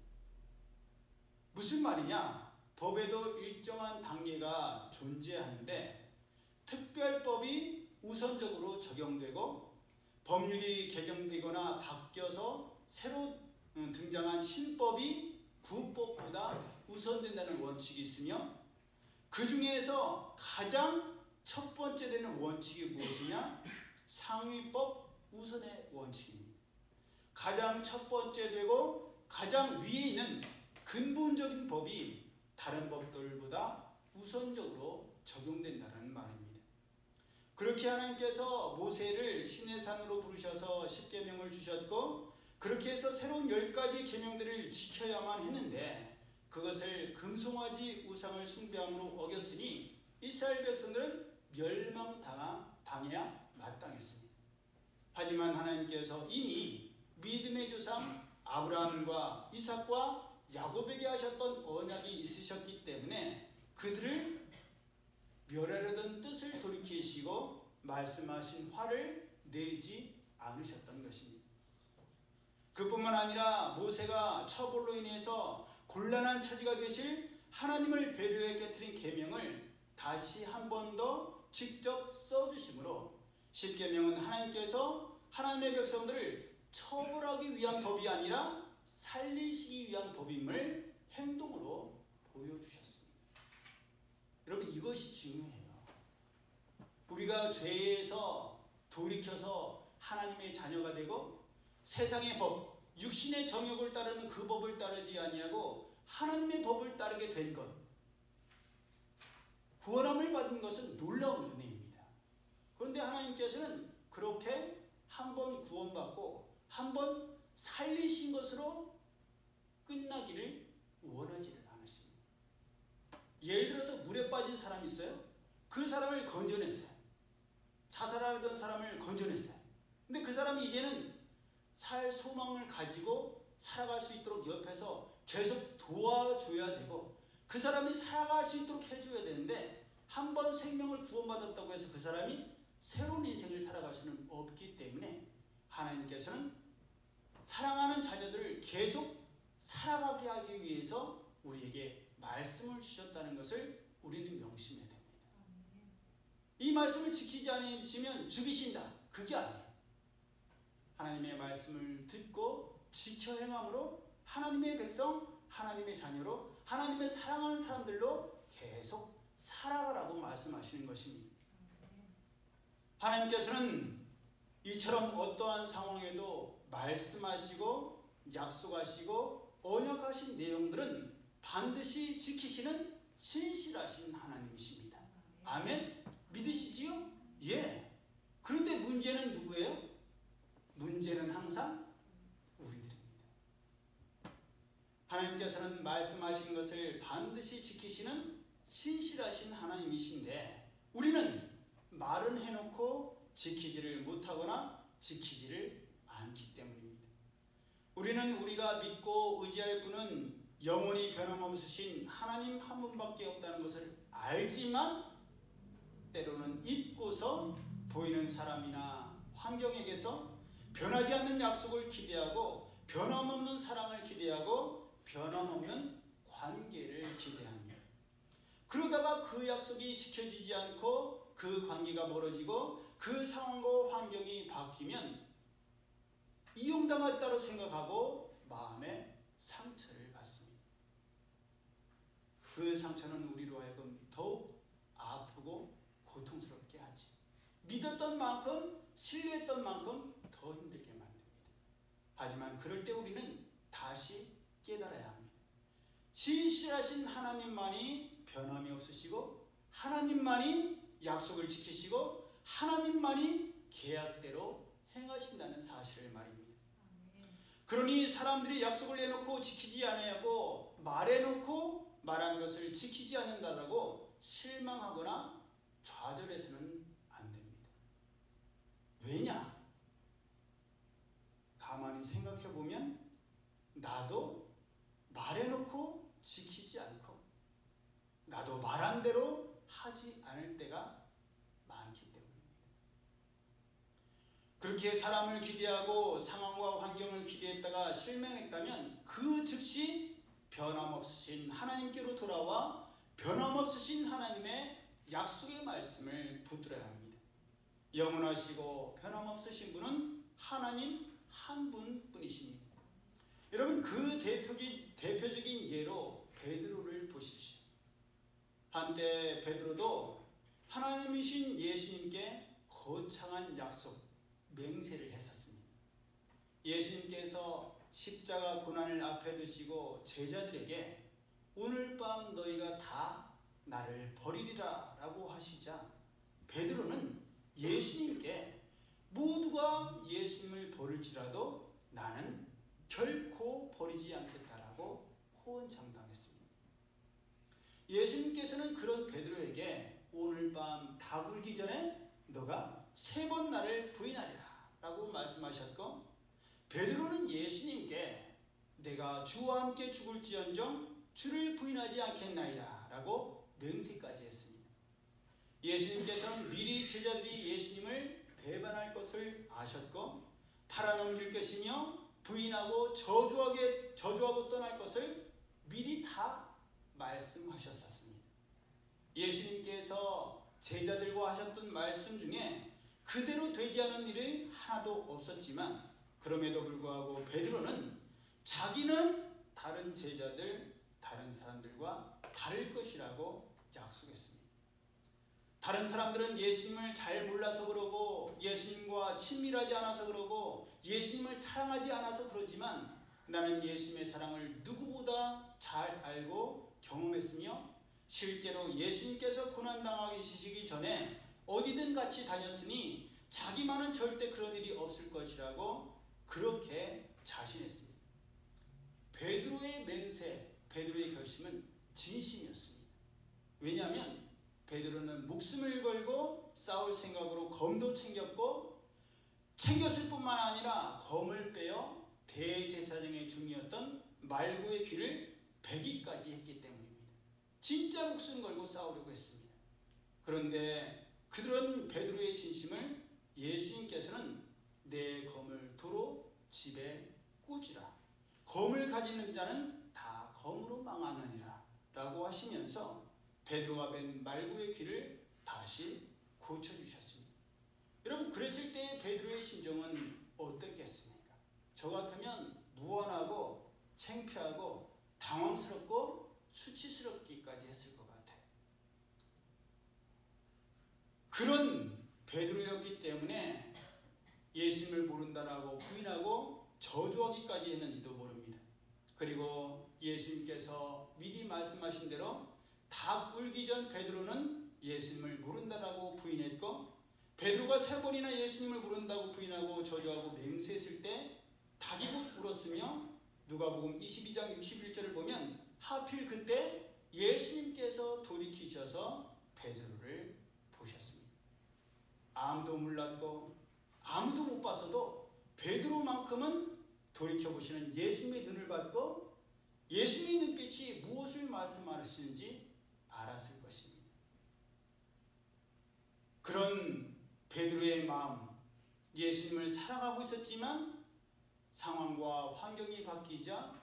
무슨 말이냐? 법에도 일정한 단계가 존재하는데 특별법이 우선적으로 적용되고 법률이 개정되거나 바뀌어서 새로 등장한 신법이 구법보다 우선된다는 원칙이 있으며 그 중에서 가장 첫 번째 되는 원칙이 무엇이냐? 상위법 우선의 원칙입니다. 가장 첫 번째 되고 가장 위에 있는 근본적인 법이 다른 법들보다 우선적으로 적용된다는 말입니다. 그렇게 하나님께서 모세를 시내산으로 부르셔서 십계명을 주셨고 그렇게 해서 새로운 10가지 계명들을 지켜야만 했는데 그것을 금송아지 우상을 숭배함으로 어겼으니 이스라엘 백성들은 멸망당해야 마땅했습니다. 하지만 하나님께서 이미 믿음의 조상 아브라함과 이삭과 야곱에게 하셨던 언약이 있으셨기 때문에 그들을 멸하려던 뜻을 돌이키시고 말씀하신 화를 내리지 않으셨던 것입니다. 그뿐만 아니라 모세가 처벌로 인해서 곤란한 처지가 되실 하나님을 배려해 깨트린 계명을 다시 한 번 더 직접 써주심으로 십계명은 하나님께서 하나님의 백성들을 처벌하기 위한 법이 아니라 살리시기 위한 법임을 행동으로 보여주셨습니다. 우리가 죄에서 돌이켜서 하나님의 자녀가 되고 세상의 법, 육신의 정욕을 따르는 그 법을 따르지 아니하고 하나님의 법을 따르게 된 것, 구원함을 받은 것은 놀라운 은혜입니다. 그런데 하나님께서는 그렇게 한 번 구원받고 한 번 살리신 것으로 끝나기를 원하지를 않으십니다. 예를 들어서 물에 빠진 사람이 있어요. 그 사람을 건져냈어요. 자살하려던 사람을 건져냈어요. 근데 그 사람이 이제는 살 소망을 가지고 살아갈 수 있도록 옆에서 계속 도와줘야 되고 그 사람이 살아갈 수 있도록 해줘야 되는데 한 번 생명을 구원받았다고 해서 그 사람이 새로운 인생을 살아갈 수는 없기 때문에 하나님께서는 사랑하는 자녀들을 계속 살아가게 하기 위해서 우리에게 말씀을 주셨다는 것을 우리는 명심해야 됩니다. 이 말씀을 지키지 않으시면 죽이신다. 그게 아니에요. 하나님의 말씀을 듣고 지켜 행함으로 하나님의 백성, 하나님의 자녀로 하나님의 사랑하는 사람들로 계속 살아가라고 말씀하시는 것입니다. 하나님께서는 이처럼 어떠한 상황에도 말씀하시고 약속하시고 언약하신 내용들은 반드시 지키시는 신실하신 하나님이십니다. 아멘? 믿으시지요? 예. 그런데 문제는 누구예요? 문제는 항상 우리들입니다. 하나님께서는 말씀하신 것을 반드시 지키시는 신실하신 하나님이신데 우리는 말은 해놓고 지키지를 못하거나 지키지를 않기 때문입니다. 우리는 우리가 믿고 의지할 분은 영원히 변함없으신 하나님 한 분밖에 없다는 것을 알지만 때로는 잊고서 보이는 사람이나 환경에게서 변하지 않는 약속을 기대하고 변함없는 사랑을 기대하고 변함없는 관계를 기대합니다. 그러다가 그 약속이 지켜지지 않고 그 관계가 멀어지고 그 상황과 환경이 바뀌면 이용당했다고 생각하고 마음에 상처를 받습니다. 그 상처는 우리로 하여금 더욱 아프고 고통스럽게 하지. 믿었던 만큼 신뢰했던 만큼 더 힘들게 만듭니다. 하지만 그럴 때 우리는 다시 깨달아야 합니다. 신실하신 하나님만이 변함이 없으시고 하나님만이 약속을 지키시고 하나님만이 계약대로 행하신다는 사실을 말입니다. 그러니 사람들이 약속을 내놓고 지키지 아니하고 말해놓고 말한 것을 지키지 않는다라고 실망하거나 좌절해서는 안 됩니다. 왜냐? 가만히 생각해보면 나도 말해놓고 지키지 않고 나도 말한 대로 하지 않을 때가 많기 때문입니다. 그렇게 사람을 기대하고 상황과 환경을 기대했다가 실망했다면 그 즉시 변함없으신 하나님께로 돌아와 변함없으신 하나님의 약속의 말씀을 붙들어야 합니다. 영원하시고 변함없으신 분은 하나님 한 분뿐이십니다. 여러분 그 대표적인 예로 베드로를 보십시오. 한때 베드로도 하나님이신 예수님께 거창한 약속, 맹세를 했었습니다. 예수님께서 십자가 고난을 앞에 두시고 제자들에게 오늘 밤 너희가 다 나를 버리리라 라고 하시자 베드로는 예수님께 모두가 예수님을 버릴지라도 나는 결코 버리지 않겠다라고 호언장담했습니다. 예수님께서는 그런 베드로에게 오늘 밤 다 굴기 전에 너가 3번 나를 부인하리라 라고 말씀하셨고 베드로는 예수님께 내가 주와 함께 죽을지언정 주를 부인하지 않겠나이다 라고 맹세까지 했습니다. 예수님께서는 미리 제자들이 예수님을 배반할 것을 아셨고 팔아넘길 것이며 부인하고 저주하고 떠날 것을 미리 다 말씀하셨었습니다. 예수님께서 제자들과 하셨던 말씀 중에 그대로 되지 않은 일이 하나도 없었지만 그럼에도 불구하고 베드로는 자기는 다른 제자들, 다른 사람들과 다를 것이라고 약속했습니다. 다른 사람들은 예수님을 잘 몰라서 그러고 예수님과 친밀하지 않아서 그러고 예수님을 사랑하지 않아서 그러지만 나는 예수님의 사랑을 누구보다 잘 알고 경험했으며 실제로 예수님께서 고난당하기 시기 전에 어디든 같이 다녔으니 자기만은 절대 그런 일이 없을 것이라고 그렇게 자신했습니다. 베드로의 맹세, 베드로의 결심은 진심이었습니다. 왜냐하면 베드로는 목숨을 걸고 싸울 생각으로 검도 챙겼고 챙겼을 뿐만 아니라 검을 빼어 대제사장의 중이었던 말구의 귀를 베기까지 했기 때문입니다. 진짜 목숨 걸고 싸우려고 했습니다. 그런데 그런 베드로의 진심을 예수님께서는 내 검을 도로 집에 꽂으라. 검을 가지는 자는 다 검으로 망하느니라 라고 하시면서 베드로가 뺀 말구의 귀를 다시 고쳐주셨습니다. 여러분, 그랬을 때 베드로의 심정은 어떻겠습니까? 저 같으면 무안하고 창피하고 당황스럽고 수치스럽기까지 했을 것 같아요. 그런 베드로였기 때문에 예수님을 모른다라고 부인하고 저주하기까지 했는지도 모릅니다. 그리고 예수님께서 미리 말씀하신 대로 닭 울기 전 베드로는 예수님을 모른다라고 부인했고 베드로가 3번이나 예수님을 모른다고 부인하고 저주하고 맹세했을 때 닭이 곧 울었으며 누가복음 22장 61절을 보면 하필 그때 예수님께서 돌이키셔서 베드로를 보셨습니다. 아무도 몰랐고 아무도 못 봤어도 베드로만큼은 돌이켜보시는 예수님의 눈을 받고 예수님의 눈빛이 무엇을 말씀하시는지 알았을 것입니다. 그런 베드로의 마음, 예수님을 사랑하고 있었지만 상황과 환경이 바뀌자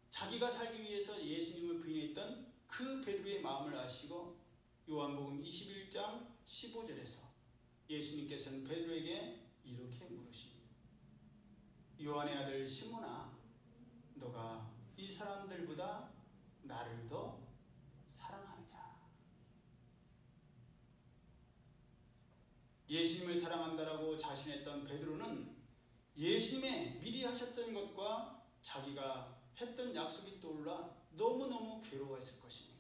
자기가 살기 위해서 예수님을 부인했던 그 베드로의 마음을 아시고 요한복음 21장 15절에서 예수님께서는 베드로에게 이렇게 물으십니다. 요한의 아들 시몬아, 너가 이 사람들보다 나를 더 사랑하느냐? 예수님을 사랑한다라고 자신했던 베드로는 예수님의 미리 하셨던 것과 자기가 했던 약속이 떠올라 너무너무 괴로워했을 것입니다.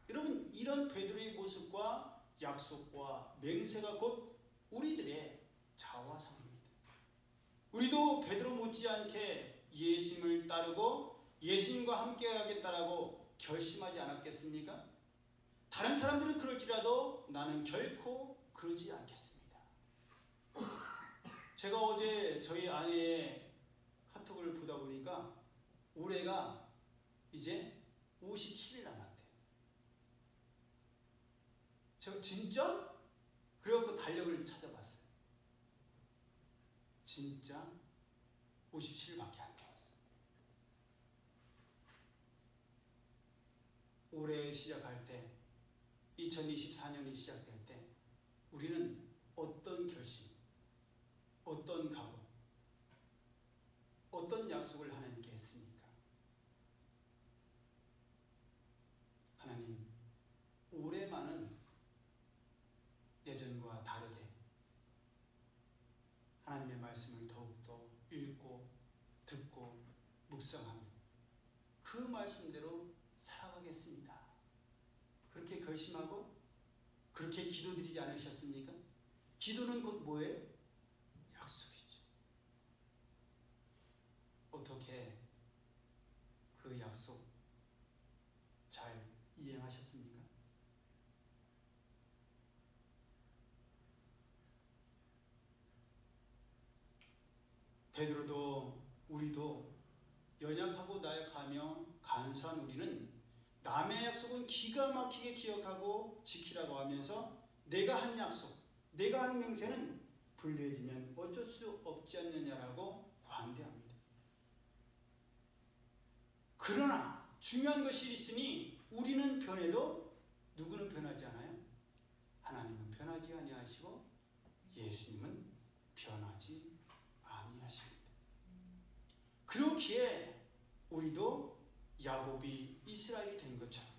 여러분, 이런 베드로의 모습과 약속과 맹세가 곧 우리들의 자화상입니다. 우리도 베드로 못지않게 예수님을 따르고 예수님과 함께 하겠다라고 결심하지 않았겠습니까? 다른 사람들은 그럴지라도 나는 결코 그러지 않겠습니다. 제가 어제 저희 아내의 카톡을 보다 보니까 올해가 이제 57일 남았대요. 제가 진짜? 그래갖고 달력을 찾아봤어요. 진짜 57일밖에 안 남았어요. 올해 시작할 때, 2024년이 시작될 때 우리는 어떤 결심, 어떤 각오, 어떤 약속을 하나님께 했습니까? 하나님, 올해만은 예전과 다르게 하나님의 말씀을 더욱더 읽고 듣고 묵상하며 그 말씀대로 살아가겠습니다. 그렇게 결심하고 그렇게 기도드리지 않으셨습니까? 기도는 곧 뭐예요? 약속이죠. 어떻게 그 약속 잘 이행하셨습니까? 베드로도 우리도 연약하고 나약하며 간사한 우리는 남의 약속은 기가 막히게 기억하고 지키라고 하면서 내가 한 약속, 내가 한 맹세는 불리해지면 어쩔 수 없지 않느냐라고 관대합니다. 그러나 중요한 것이 있으니 우리는 변해도 누구는 변하지 않아요? 하나님은 변하지 아니하시고 예수님은 변하지 아니하십니다. 그렇기에 우리도 야곱이 이스라엘이 된 것처럼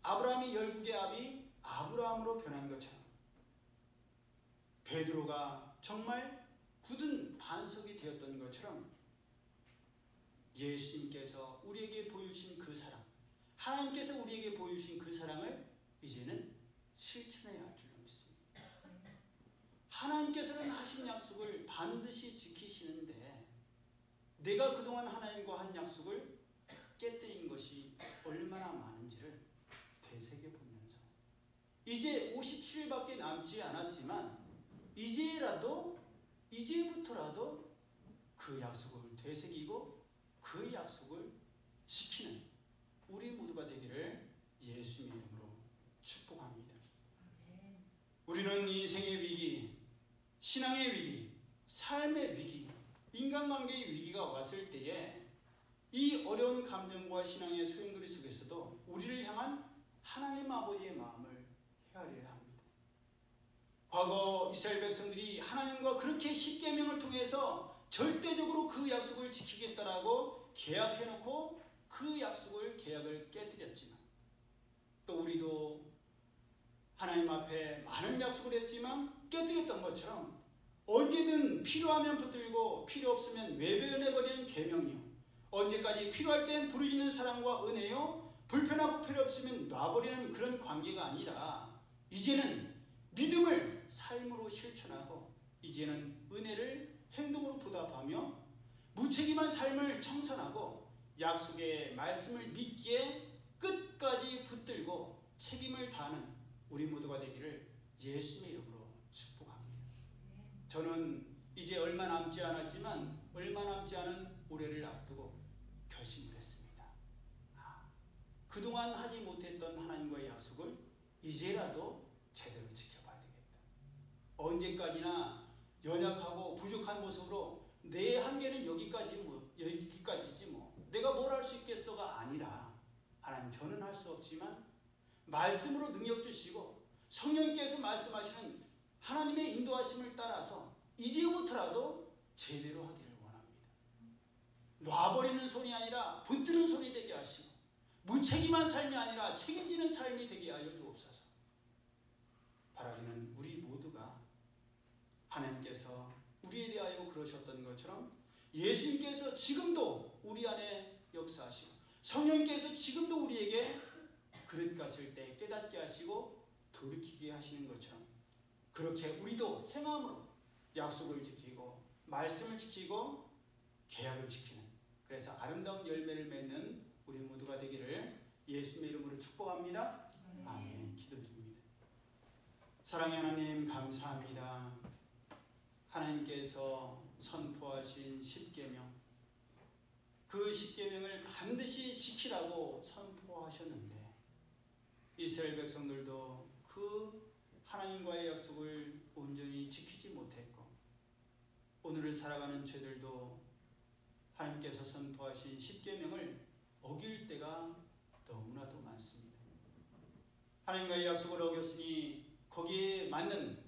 아브라함이 열국의 아비 아브라함으로 변한 것처럼 베드로가 정말 굳은 반석이 되었던 것처럼 예수님께서 우리에게 보여주신 그 사랑, 하나님께서 우리에게 보여주신 그 사랑을 이제는 실천해야 할 줄로 믿습니다. 하나님께서는 하신 약속을 반드시 지키시는데 내가 그동안 하나님과 한 약속을 깨뜨린 것이 얼마나 많은지를 되새겨보면서 이제 57일밖에 남지 않았지만 이제부터라도 그 약속을 되새기고 그 약속을 지키는 우리 모두가 되기를 예수님의 이름으로 축복합니다. 우리는 인생의 위기, 신앙의 위기, 삶의 위기, 인간관계의 위기가 왔을 때에 이 어려운 감정과 신앙의 소용돌이 속에서도 우리를 향한 하나님 아버지의 마음을 헤아려야 합니다. 과거 이스라엘 백성들이 하나님과 그렇게 십계명을 통해서 절대적으로 그 약속을 지키겠다라고 계약해놓고 그 계약을 깨뜨렸지만 또 우리도 하나님 앞에 많은 약속을 했지만 깨뜨렸던 것처럼 언제든 필요하면 붙들고 필요 없으면 외면해버리는 계명이요, 언제까지 필요할 땐 부르짖는 사랑과 은혜요, 불편하고 필요 없으면 놔버리는 그런 관계가 아니라 이제는 믿음을 삶으로 실천하고 이제는 은혜를 행동으로 보답하며 무책임한 삶을 청산하고 약속의 말씀을 믿기에 끝까지 붙들고 책임을 다하는 우리 모두가 되기를 예수님의 이름으로 축복합니다. 저는 이제 얼마 남지 않았지만 얼마 남지 않은 올해를 앞두고 결심을 했습니다. 그동안 하지 못했던 하나님과의 약속을 이제라도 제대로 지켜봐야 되겠다. 언제까지나 연약하고 부족한 모습으로 내 한계는 여기까지지 뭐 내가 뭘 할 수 있겠어가 아니라 하나님, 저는 할 수 없지만 말씀으로 능력 주시고 성령께서 말씀하시는 하나님의 인도하심을 따라서 이제부터라도 제대로 하기를 원합니다. 놔버리는 손이 아니라 붙드는 손이 되게 하시고 무책임한 삶이 아니라 책임지는 삶이 되게 하여 주옵소서. 바라기는 우리 모두가 하나님께서 우리에 대하여 그러셨던 것처럼 예수님께서 지금도 우리 안에 역사하시고 성령께서 지금도 우리에게 그릇 갔을 때 깨닫게 하시고 돌이키게 하시는 것처럼 그렇게 우리도 행함으로 약속을 지키고 말씀을 지키고 계약을 지키는, 그래서 아름다운 열매를 맺는 우리 모두가 되기를 예수님의 이름으로 축복합니다. 아멘. 기도드립니다. 사랑의 하나님, 감사합니다. 하나님께서 선포하신 십계명, 그 십계명을 반드시 지키라고 선포하셨는데 이스라엘 백성들도 그 하나님과의 약속을 온전히 지키지 못했고 오늘을 살아가는 저희들도 하나님께서 선포하신 십계명을 어길 때가 너무나도 많습니다. 하나님과의 약속을 어겼으니 거기에 맞는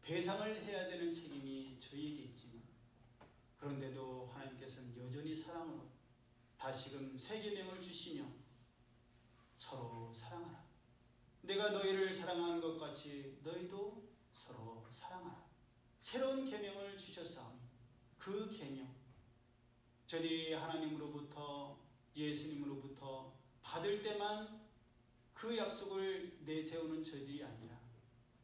배상을 해야 되는 책임이 저희에게 있지만 그런데도 하나님께서는 여전히 사랑으로 다시금 새 계명을 주시며 서로 사랑하라. 내가 너희를 사랑하는 것 같이 너희도 서로 사랑하라. 새로운 계명을 주셨사오니 그 계명, 저희 하나님으로부터 예수님으로부터 받을 때만 그 약속을 내세우는 저희들이 아니라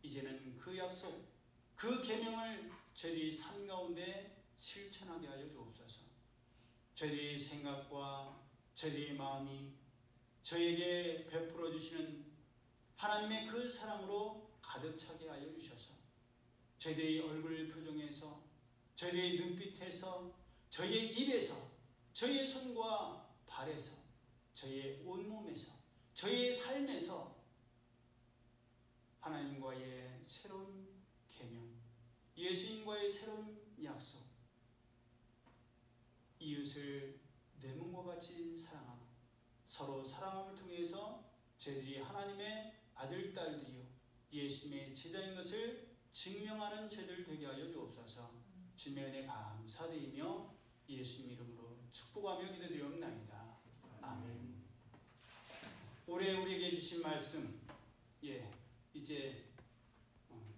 이제는 그 약속, 그 계명을 저희 삶 가운데 실천하게 하여 주옵소서. 저희 생각과 저희 마음이 저에게 베풀어 주시는 하나님의 그 사랑으로 가득 차게 하여 주셔서 저희의 얼굴 표정에서, 저희의 눈빛에서, 저희의 입에서, 저희의 손과 발에서, 저희의 온몸에서, 저희의 삶에서 하나님과의 새로운 계명, 예수님과의 새로운 약속, 이웃을 내 몸과 같이 사랑하고 서로 사랑함을 통해서 저희들이 하나님의 아들, 딸들이요 예수님의 제자인 것을 증명하는 저희들 되게 하여 주옵소서. 주님의 은혜 감사드리며 예수님 이름으로 축복하며 기도드리옵나이다. 아멘. 올해 우리에게 주신 말씀 이제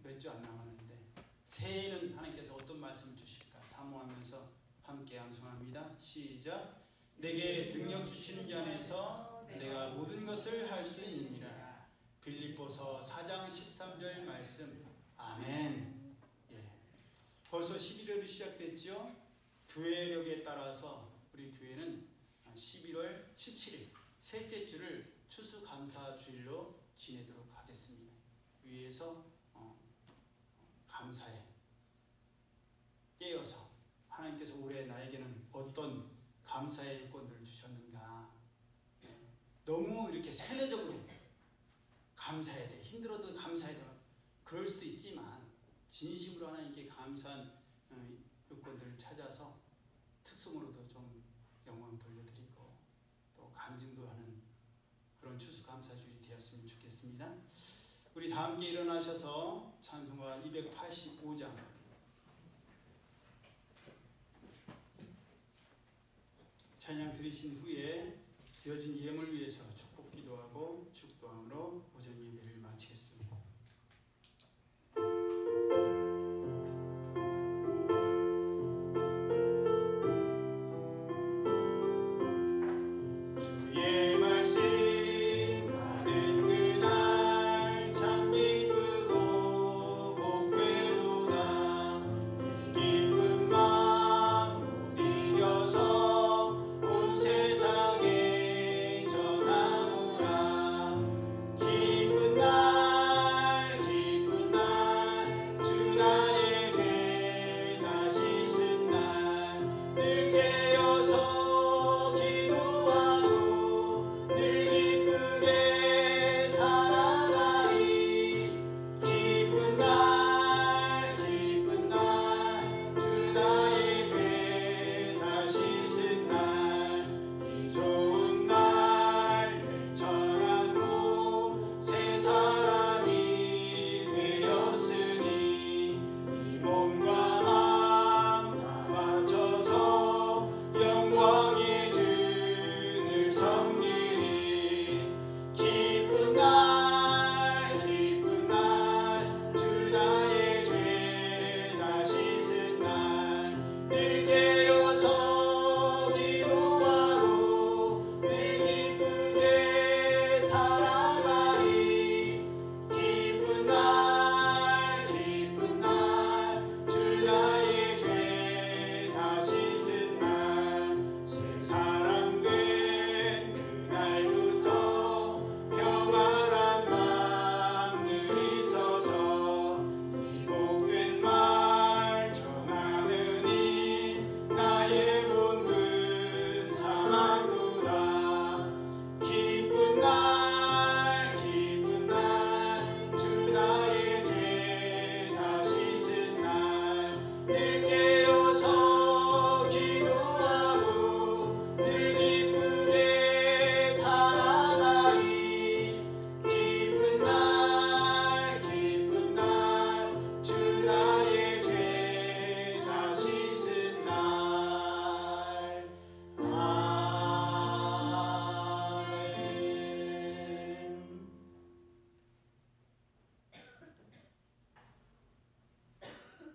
몇 주 안 남았는데 새해에는 하나님께서 어떤 말씀을 주실까 사모하면서 함께 암송합니다. 시작. 내게 능력 주시는 자 안에서 내가 모든 것을 할 수 있느니라. 빌립보서 4장 13절 말씀. 아멘. 벌써 11월이 시작됐죠. 교회력에 따라서 우리 교회는 11월 17일 셋째 주를 추수감사주일로 지내도록 하겠습니다. 위에서 감사에 깨어서 하나님께서 올해 나에게는 어떤 감사의 일꾼들을 주셨는가. 너무 이렇게 세뇌적으로 감사해야 돼. 힘들어도 감사해야 돼. 그럴 수도 있지만 진심으로 하나님께 감사한 일꾼들을 찾아서 특성으로도 좀 영광 돌려드리고 또 간증도 하는 그런 추수감사주일이 되었으면 좋겠습니다. 우리 다 함께 일어나셔서 찬송가 285장 찬양 드리신 후에 드려진 예물 위해서 축복 기도하고 축도함으로 오전 예배를 마치겠습니다.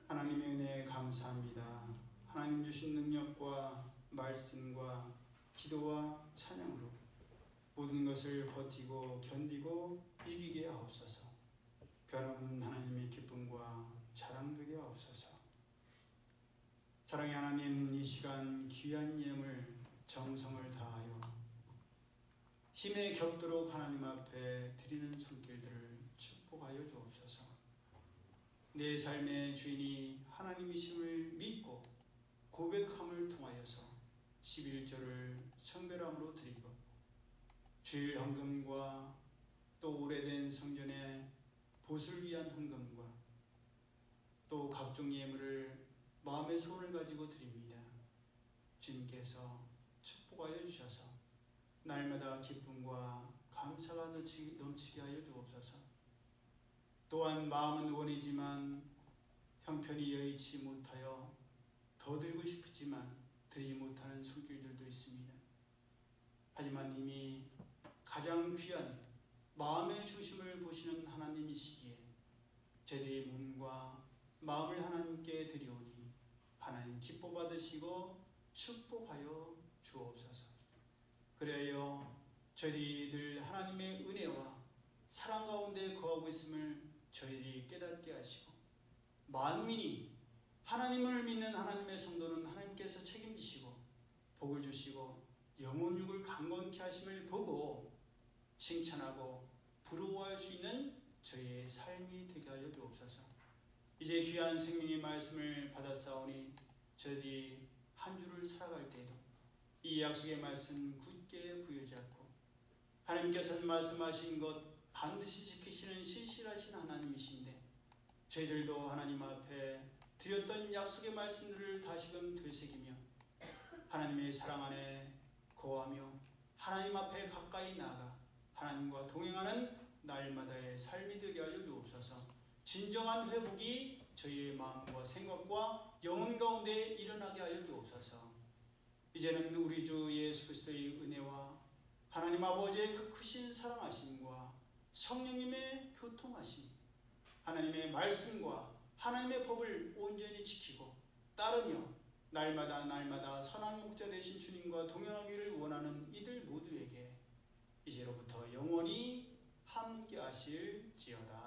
하나님의 은혜에 감사합니다. 하나님 주신 능력과 말씀과 기도와 찬양으로 모든 것을 버티고 견디고 이기게 하옵소서. 변함없는 하나님의 기쁨과 자랑되게 하옵소서. 사랑의 하나님, 이 시간 귀한 예물 정성을 다하여 힘에 겹도록 하나님 앞에 드리는 손길들을 축복하여 주옵소서. 내 삶의 주인이 하나님이심을 믿고 고백함을 통하여서 11조를 청결함으로 드리고 주일 헌금과 또 오래된 성전의 보수를 위한 헌금과 또 각종 예물을 마음의 소원을 가지고 드립니다. 주님께서 축복하여 주셔서 날마다 기쁨과 감사가 넘치게 하여 주옵소서. 또한 마음은 원이지만 형편이 여의치 못하여 더 드리고 싶지만 드리지 못하는 손길들도 있습니다. 하지만 이미 가장 귀한 마음의 중심을 보시는 하나님이시기에 저희의 몸과 마음을 하나님께 드리오니 하나님 기뻐 받으시고 축복하여 주옵소서. 그래요 저희들이 늘 하나님의 은혜와 사랑 가운데 거하고 있음을 저희들이 깨닫게 하시고 만민이 하나님을 믿는 하나님의 성도는 하나님께서 책임지시고 복을 주시고 영혼육을 강건케 하심을 보고 칭찬하고 부러워할 수 있는 저희의 삶이 되게 하여 주옵소서. 이제 귀한 생명의 말씀을 받았사오니 저희들이 한 주를 살아갈 때에도 이 약속의 말씀 굳게 부여잡고 하나님께서는 말씀하신 것 반드시 지키시는 신실하신 하나님이신데 저희들도 하나님 앞에 드렸던 약속의 말씀들을 다시금 되새기며 하나님의 사랑 안에 거하며 하나님 앞에 가까이 나아가 하나님과 동행하는 날마다의 삶이 되게 하여 주옵소서. 진정한 회복이 저희의 마음과 생각과 영혼 가운데 일어나게 하여 주옵소서. 이제는 우리 주 예수 그리스도의 은혜와 하나님 아버지의 그 크신 사랑하심과 성령님의 교통하심, 하나님의 말씀과 하나님의 법을 온전히 지키고 따르며 날마다 선한 목자 되신 주님과 동행하기를 원하는 이들 모두에게 이제로부터 영원히 함께 하실지어다.